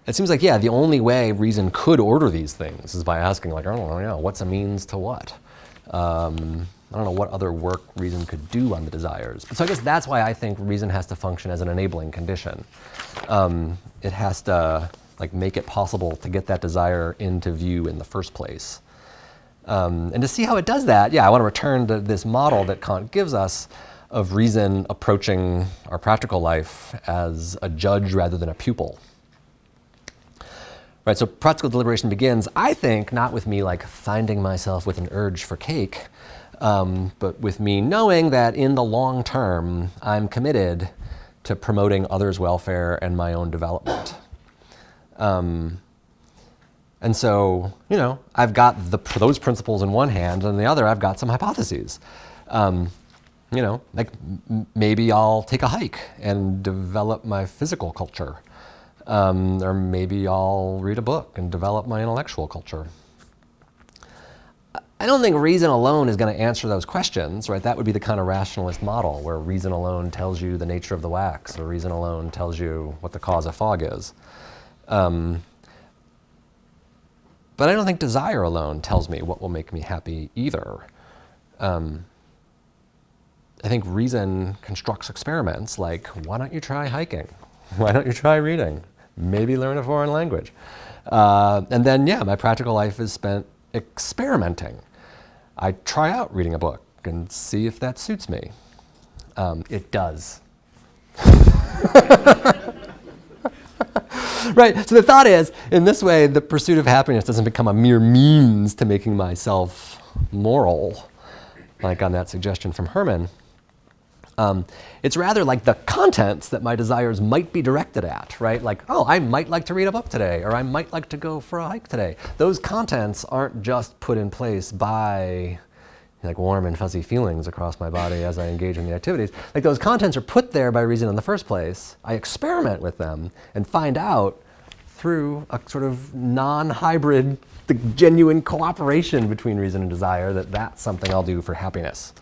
it seems like, yeah, the only way reason could order these things is by asking, like, I don't know, what's a means to what? I don't know what other work reason could do on the desires. So I guess that's why I think reason has to function as an enabling condition. It has to like make it possible to get that desire into view in the first place. And to see how it does that, I want to return to this model that Kant gives us of reason approaching our practical life as a judge rather than a pupil. Right, so practical deliberation begins, I think, not with me like finding myself with an urge for cake, but with me knowing that in the long term, I'm committed to promoting others' welfare and my own development. And so, I've got those principles in one hand, and in the other, I've got some hypotheses. Like maybe I'll take a hike and develop my physical culture. Or maybe I'll read a book and develop my intellectual culture. I don't think reason alone is going to answer those questions, right? That would be the kind of rationalist model where reason alone tells you the nature of the wax, or reason alone tells you what the cause of fog is. But I don't think desire alone tells me what will make me happy either. I think reason constructs experiments like, why don't you try hiking? Why don't you try reading? Maybe learn a foreign language. And then, yeah, my practical life is spent experimenting. I try out reading a book and see if that suits me. It does. Right, so the thought is, in this way, the pursuit of happiness doesn't become a mere means to making myself moral, like on that suggestion from Herman. It's rather like the contents that my desires might be directed at, right? Like, oh, I might like to read a book today, or I might like to go for a hike today. Those contents aren't just put in place by like warm and fuzzy feelings across my body as I engage in the activities. Like those contents are put there by reason in the first place. I experiment with them and find out through a sort of non-hybrid, the genuine cooperation between reason and desire that that's something I'll do for happiness.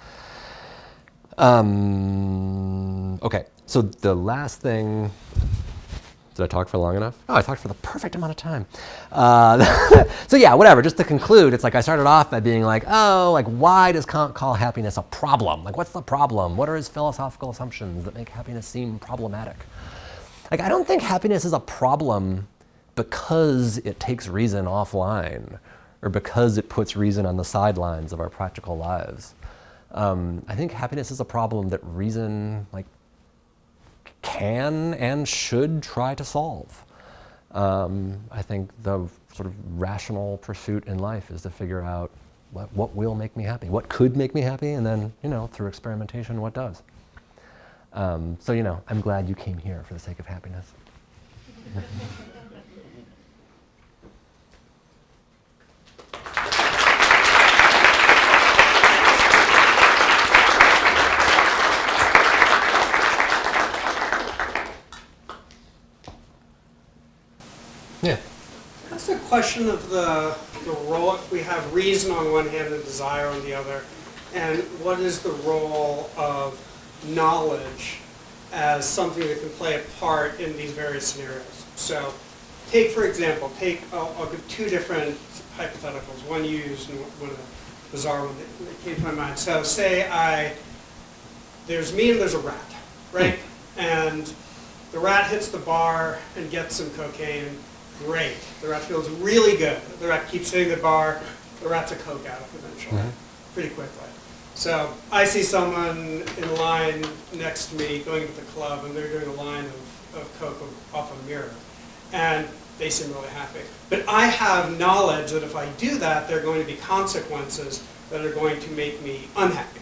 Okay, so the last thing, did I talk for long enough? Oh, I talked for the perfect amount of time. So yeah, whatever, just to conclude, it's like I started off by being like, oh, like why does Kant call happiness a problem? Like what's the problem? What are his philosophical assumptions that make happiness seem problematic? Like I don't think happiness is a problem because it takes reason offline or because it puts reason on the sidelines of our practical lives. I think happiness is a problem that reason like can and should try to solve. I think the sort of rational pursuit in life is to figure out what will make me happy, what could make me happy, and then, you know, through experimentation, what does. So, you know, I'm glad you came here for the sake of happiness. Yeah. That's the question of the role. We have reason on one hand and desire on the other. And what is the role of knowledge as something that can play a part in these various scenarios? So take, for example, I'll give two different hypotheticals. One used and one of the bizarre one that came to my mind. So say there's me and there's a rat, right? And the rat hits the bar and gets some cocaine. Great. The rat feels really good. The rat keeps hitting the bar. The rat's a coke addict eventually, pretty quickly. So I see someone in line next to me going to the club, and they're doing a line of coke off a mirror. And they seem really happy. But I have knowledge that if I do that, there are going to be consequences that are going to make me unhappy,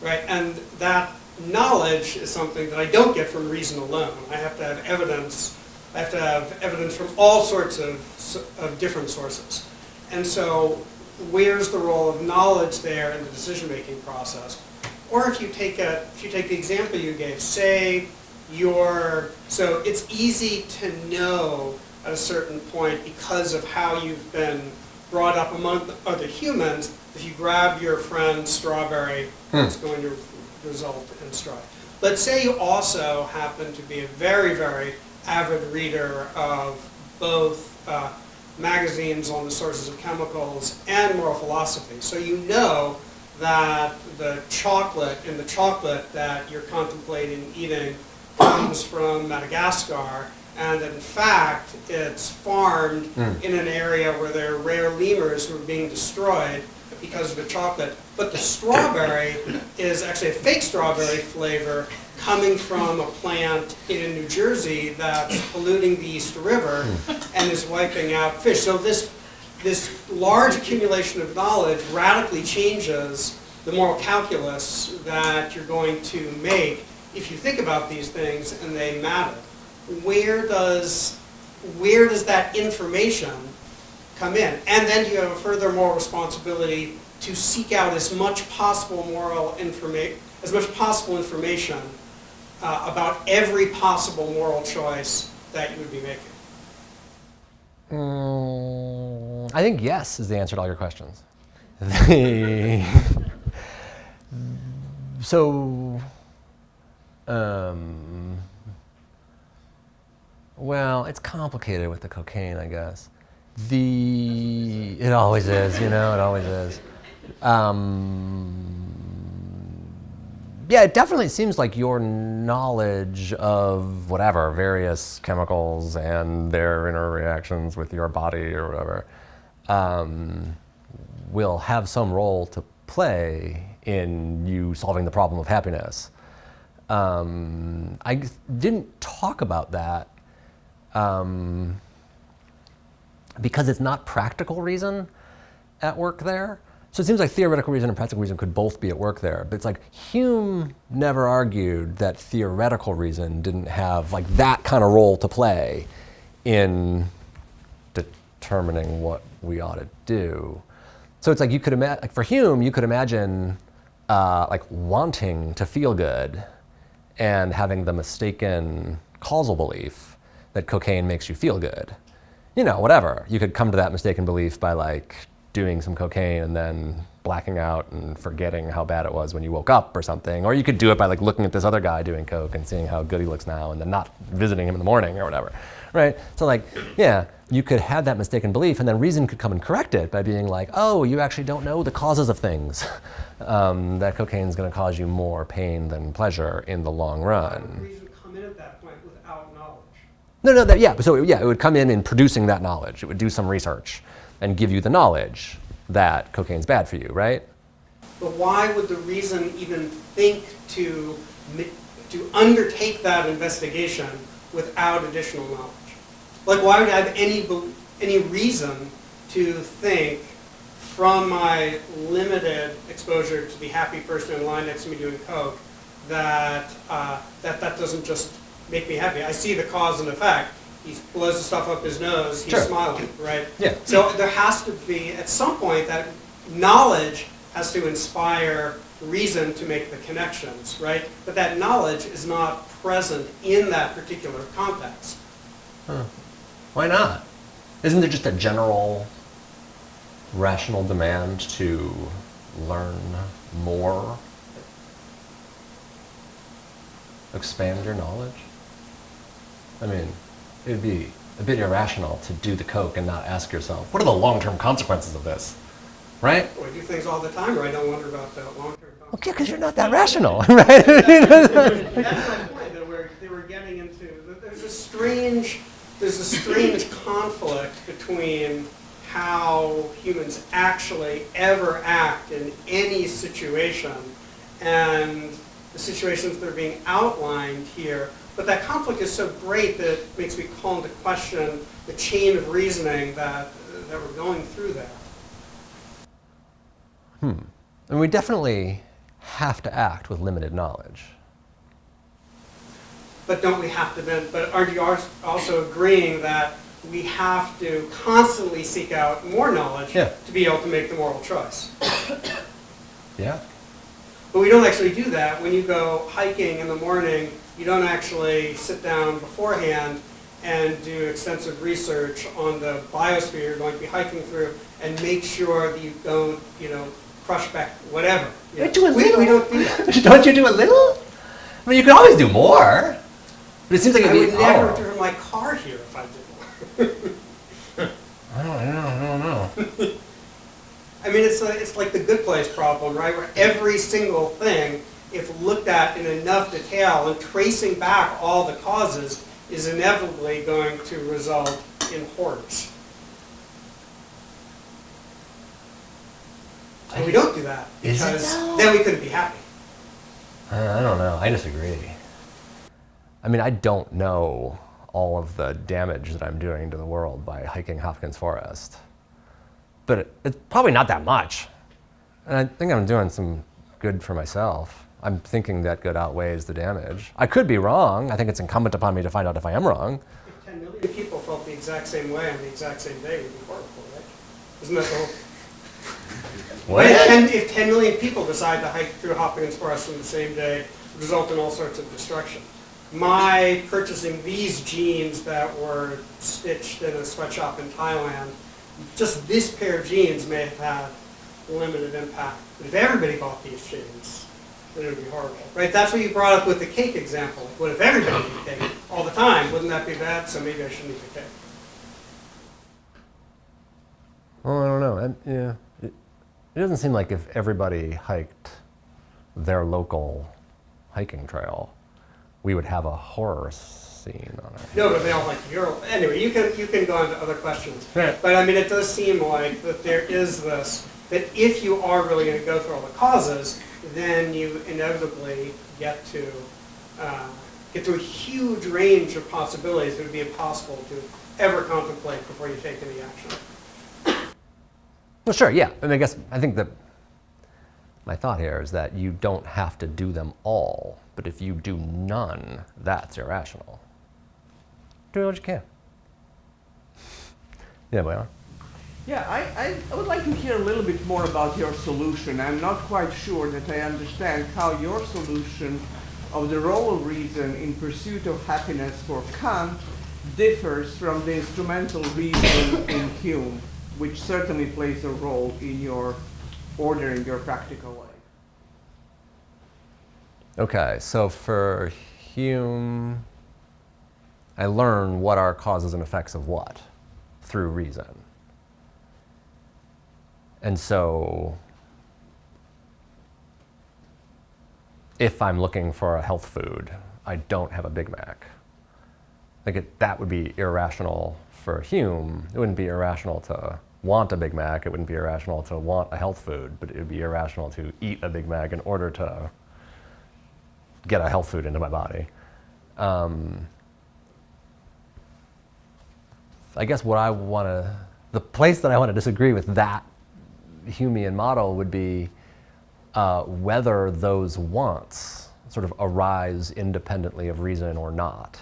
right? And that knowledge is something that I don't get from reason alone. I have to have evidence. I have to have evidence from all sorts of different sources. And so where's the role of knowledge there in the decision-making process? Or if you take the example you gave, say so it's easy to know at a certain point because of how you've been brought up among other humans, if you grab your friend's strawberry, it's going to result in strife. Let's say you also happen to be a very, very avid reader of both magazines on the sources of chemicals and moral philosophy. So you know that the chocolate that you're contemplating eating comes from Madagascar, and in fact it's farmed in an area where there are rare lemurs who are being destroyed because of the chocolate. But the strawberry is actually a fake strawberry flavor coming from a plant in New Jersey that's polluting the East River and is wiping out fish. So this large accumulation of knowledge radically changes the moral calculus that you're going to make if you think about these things and they matter. Where does that information come in? And then you have a further moral responsibility to seek out as much possible information about every possible moral choice that you would be making. I think yes is the answer to all your questions. So, well, it's complicated with the cocaine, I guess. It always is, you know, it always is. Yeah, it definitely seems like your knowledge of whatever, various chemicals and their interreactions with your body or whatever, will have some role to play in you solving the problem of happiness. I didn't talk about that because it's not practical reason at work there. So it seems like theoretical reason and practical reason could both be at work there. But it's like Hume never argued that theoretical reason didn't have like that kind of role to play in determining what we ought to do. So it's like you could imagine, like for Hume, you could imagine like wanting to feel good and having the mistaken causal belief that cocaine makes you feel good. You know, whatever. You could come to that mistaken belief by like doing some cocaine and then blacking out and forgetting how bad it was when you woke up or something. Or you could do it by like looking at this other guy doing coke and seeing how good he looks now and then not visiting him in the morning or whatever, right? So like, yeah, you could have that mistaken belief and then reason could come and correct it by being like, oh, you actually don't know the causes of things. That cocaine is gonna cause you more pain than pleasure in the long run. Reason come in at that point without knowledge. No, yeah, so yeah, it would come in producing that knowledge. It would do some research and give you the knowledge that cocaine's bad for you, right? But why would the reason even think to undertake that investigation without additional knowledge? Like, why would I have any reason to think from my limited exposure to the happy person in line next to me doing coke that that doesn't just make me happy? I see the cause and effect. He blows the stuff up his nose, he's Sure. smiling, right? Yeah. So there has to be, at some point, that knowledge has to inspire reason to make the connections, right? But that knowledge is not present in that particular context. Huh. Why not? Isn't there just a general rational demand to learn more? Expand your knowledge? I mean, it'd be a bit irrational to do the coke and not ask yourself, what are the long-term consequences of this? Right? Well, I do things all the time where I don't wonder about the long-term consequences. Okay, because you're not that rational, right? That's my point, that they were getting into, that there's a strange conflict between how humans actually ever act in any situation and the situations that are being outlined here. But that conflict is so great that it makes me call into question the chain of reasoning that we're going through there. And we definitely have to act with limited knowledge. But don't we have to then, but aren't you also agreeing that we have to constantly seek out more knowledge Yeah. to be able to make the moral choice? Yeah. But we don't actually do that. When you go hiking in the morning, you don't actually sit down beforehand and do extensive research on the biosphere you're going to be hiking through and make sure that you don't, crush back whatever. You do a We little. don't do that. Don't you do a little? I mean, you can always do more. But it seems like I would never oh. drive my car here if I did. I don't know. I mean, it's like the Good Place problem, right? Where every single thing, if looked at in enough detail and tracing back all the causes, is inevitably going to result in horrors. And we don't do that Is it because though? then we couldn't be happy. I don't know. I disagree. I mean, I don't know all of the damage that I'm doing to the world by hiking Hopkins Forest. But it's probably not that much. And I think I'm doing some good for myself. I'm thinking that good outweighs the damage. I could be wrong. I think it's incumbent upon me to find out if I am wrong. If 10 million people felt the exact same way on the exact same day, it would be horrible, right? Isn't that the whole... What? If 10 million people decide to hike through Hopkins Forest on the same day, it would result in all sorts of destruction. My purchasing these jeans that were stitched in a sweatshop in Thailand, just this pair of jeans may have had limited impact. But if everybody bought these jeans, then it would be horrible. Right? That's what you brought up with the cake example. What if everybody ate cake all the time? Wouldn't that be bad? So maybe I shouldn't eat the cake. Well, I don't know. It doesn't seem like if everybody hiked their local hiking trail, we would have a horror scene on our hands. No, but they all like your. Anyway, you can go on to other questions. Yeah. But I mean, it does seem like that there is this, that if you are really going to go through all the causes, then you inevitably get to a huge range of possibilities that would be impossible to ever contemplate before you take any action. Well, sure, yeah. And I think that my thought here is that you don't have to do them all, but if you do none, that's irrational. Do what you can. Yeah, Boyan? Yeah, I would like to hear a little bit more about your solution. I'm not quite sure that I understand how your solution of the role of reason in pursuit of happiness for Kant differs from the instrumental reason in Hume, which certainly plays a role in your ordering your practical life. Okay, so for Hume, I learn what are causes and effects of what through reason. And so if I'm looking for a health food, I don't have a Big Mac. That would be irrational for Hume. It wouldn't be irrational to want a Big Mac. It wouldn't be irrational to want a health food, but it would be irrational to eat a Big Mac in order to get a health food into my body. I guess the place that I want to disagree with that Humean model would be whether those wants sort of arise independently of reason or not.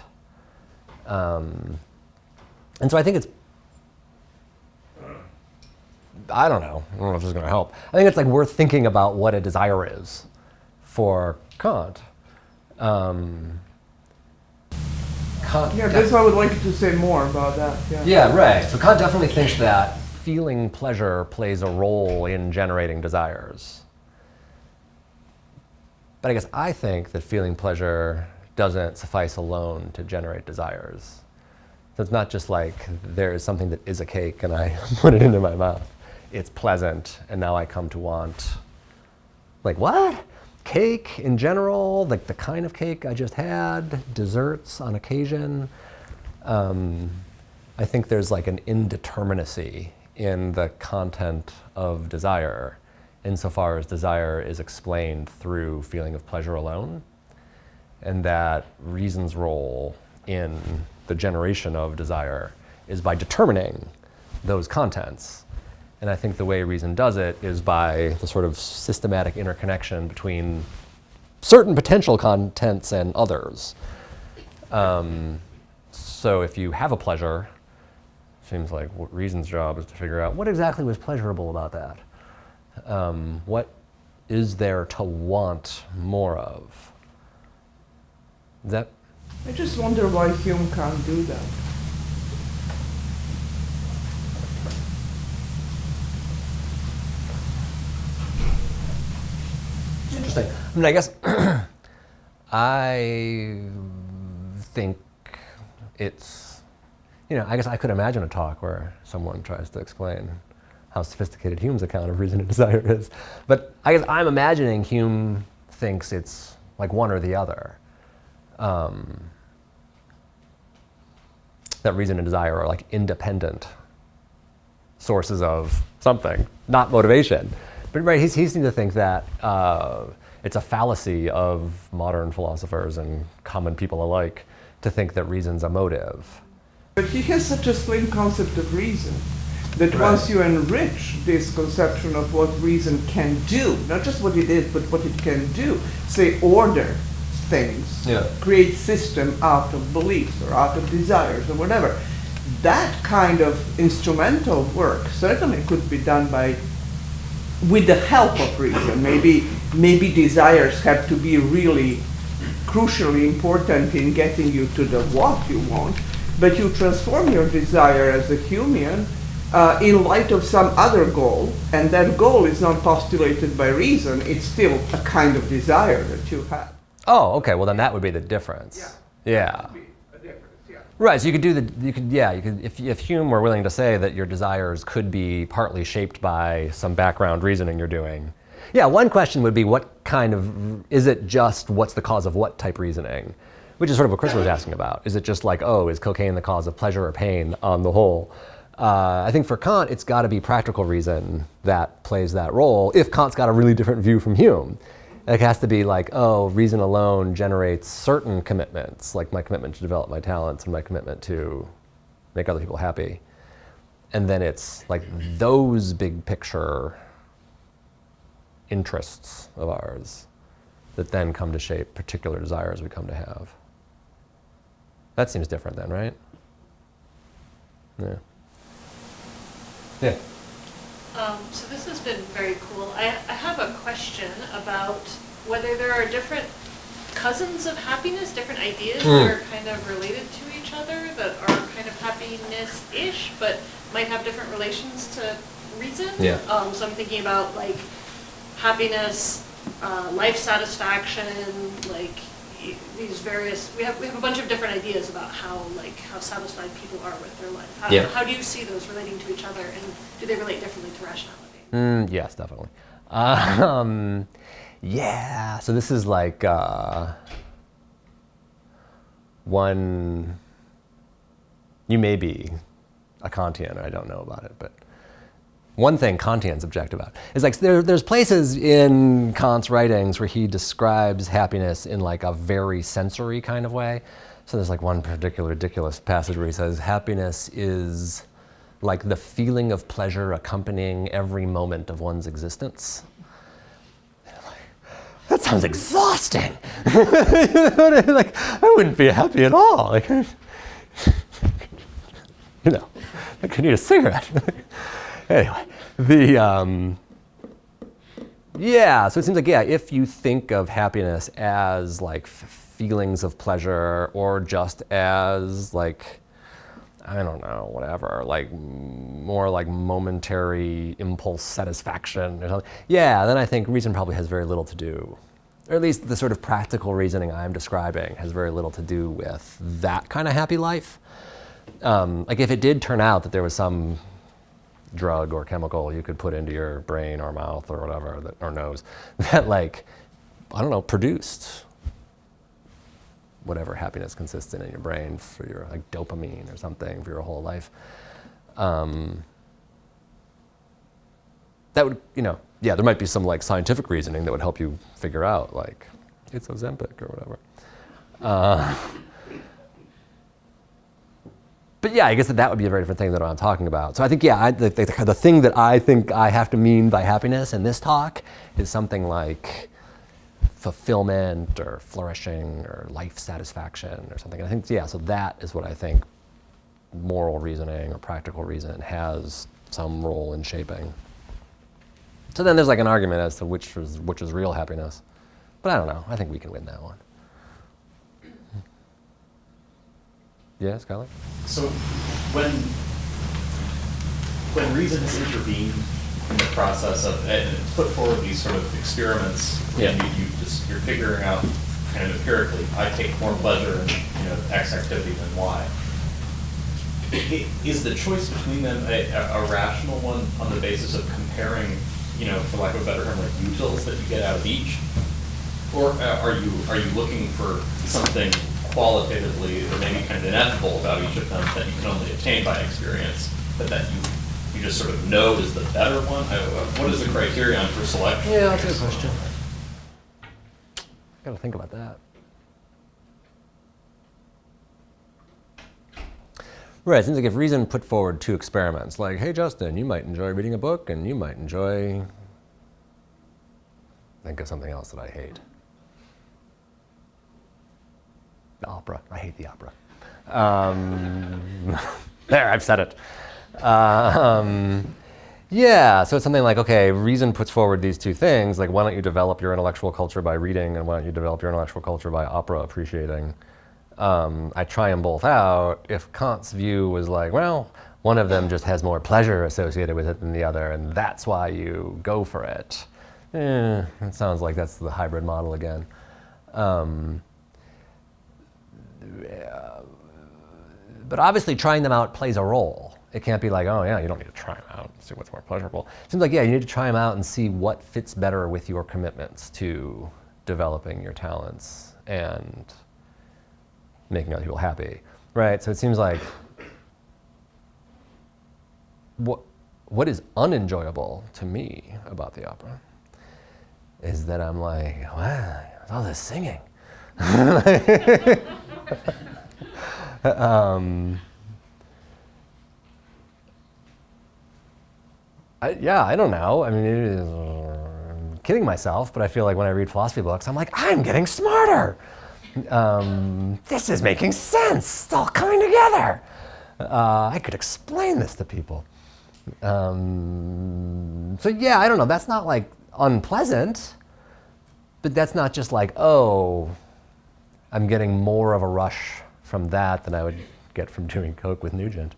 And so I think it's, I don't know if this is going to help. I think it's like worth thinking about what a desire is for Kant. Yeah, that's why I would like you to say more about that. Yeah, right. So Kant definitely thinks that feeling pleasure plays a role in generating desires. But I guess I think that feeling pleasure doesn't suffice alone to generate desires. So it's not just like there is something that is a cake and I put it into my mouth. It's pleasant and now I come to want, like what? Cake in general, like the kind of cake I just had, desserts on occasion. I think there's like an indeterminacy in the content of desire insofar as desire is explained through feeling of pleasure alone, and that reason's role in the generation of desire is by determining those contents. And I think the way reason does it is by the sort of systematic interconnection between certain potential contents and others. So if you have a pleasure, it seems like what reason's job is to figure out what exactly was pleasurable about that. What is there to want more of? I just wonder why Hume can't do that. Interesting. I mean, I guess I think it's, I guess I could imagine a talk where someone tries to explain how sophisticated Hume's account of reason and desire is. But I guess I'm imagining Hume thinks it's like one or the other. That reason and desire are like independent sources of something, not motivation. But right, he seems to think that it's a fallacy of modern philosophers and common people alike to think that reason's a motive. But he has such a slim concept of reason that once you enrich this conception of what reason can do, not just what it is, but what it can do, say order things, create system out of beliefs or out of desires or whatever, that kind of instrumental work certainly could be done with the help of reason. Maybe desires have to be really crucially important in getting you to the what you want, but you transform your desire as a Humean in light of some other goal, and that goal is not postulated by reason, it's still a kind of desire that you have. Oh, okay, well then that would be the difference. Yeah. That would be a difference, yeah. Right, so you could if Hume were willing to say that your desires could be partly shaped by some background reasoning you're doing, Yeah, one question would be is it just what's the cause of what type reasoning? Which is sort of what Chris was asking about. Is it just like, oh, is cocaine the cause of pleasure or pain on the whole? I think for Kant, it's got to be practical reason that plays that role, if Kant's got a really different view from Hume. It has to be like, oh, reason alone generates certain commitments, like my commitment to develop my talents and my commitment to make other people happy. And then it's like those big picture interests of ours that then come to shape particular desires we come to have. That seems different then, right? Yeah. Yeah. So this has been very cool. I have a question about whether there are different cousins of happiness, different ideas that are kind of related to each other, that are kind of happiness-ish, but might have different relations to reason. Yeah. So I'm thinking about like happiness, life satisfaction, like these various. We have a bunch of different ideas about how satisfied people are with their life. How do you see those relating to each other, and do they relate differently to rationality? Yes, definitely. Yeah, so this is like one, you may be a Kantian, I don't know about it, but one thing Kantians object about is like there's places in Kant's writings where he describes happiness in like a very sensory kind of way. So there's like one particular ridiculous passage where he says, happiness is like the feeling of pleasure accompanying every moment of one's existence. That sounds exhausting. Like, I wouldn't be happy at all. Like, I could need a cigarette. Anyway, yeah, so it seems like, yeah, if you think of happiness as like feelings of pleasure or just as like, I don't know, whatever, like more like momentary impulse satisfaction or something. Yeah, then I think reason probably has very little to do, or at least the sort of practical reasoning I'm describing has very little to do with that kind of happy life. Like if it did turn out that there was some drug or chemical you could put into your brain or mouth or whatever, or nose, that like, I don't know, produced whatever happiness consists in your brain for your like dopamine or something for your whole life. That would, yeah, there might be some like scientific reasoning that would help you figure out like it's Ozempic or whatever. But yeah, I guess that would be a very different thing than what I'm talking about. So I think, yeah, the thing that I think I have to mean by happiness in this talk is something like fulfillment or flourishing or life satisfaction or something. And I think, yeah, so that is what I think moral reasoning or practical reason has some role in shaping. So then there's like an argument as to which is real happiness. But I don't know. I think we can win that one. Yeah, Skylar? So when reason has intervened in the process of put forward these sort of experiments, yeah, and you're figuring out kind of empirically, I take more pleasure in X activity than Y. Is the choice between them a rational one on the basis of comparing, for lack of a better term, like utils that you get out of each, or are you looking for something qualitatively or maybe kind of ineffable about each of them that you can only obtain by experience, but that you just sort of know is the better one? What is the criterion for selection? Yeah, that's a good question. Gotta think about that. Right, it seems like if reason put forward two experiments, like, hey Justin, you might enjoy reading a book and you might enjoy, think of something else that I hate. The opera. I hate the opera. There, I've said it. Yeah, so it's something like, okay, reason puts forward these two things, like why don't you develop your intellectual culture by reading and why don't you develop your intellectual culture by opera appreciating? I try them both out. If Kant's view was like, well, one of them just has more pleasure associated with it than the other and that's why you go for it. It sounds like that's the hybrid model again. But obviously trying them out plays a role. It can't be like, oh yeah, you don't need to try them out, see what's more pleasurable. It seems like, yeah, you need to try them out and see what fits better with your commitments to developing your talents and making other people happy, right? So it seems like what is unenjoyable to me about the opera is that I'm like, wow, all this singing. I don't know. I mean, I'm kidding myself, but I feel like when I read philosophy books, I'm like, I'm getting smarter. This is making sense. It's all coming together. I could explain this to people. So yeah, I don't know. That's not like unpleasant, but that's not just like, oh, I'm getting more of a rush from that than I would get from doing coke with Nugent.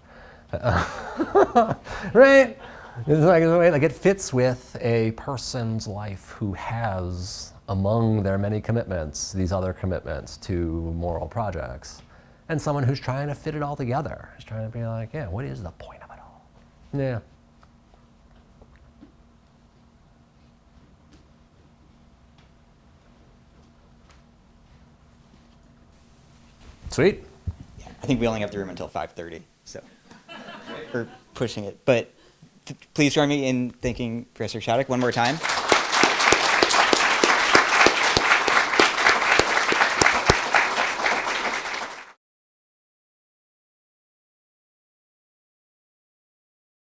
Right? It's like it fits with a person's life who has, among their many commitments, these other commitments to moral projects, and someone who's trying to fit it all together. Who's trying to be like, yeah, what is the point of it all? Yeah. Sweet. Yeah, I think we only have the room until 5:30, so we're pushing it. But please join me in thanking Professor Shaddock one more time.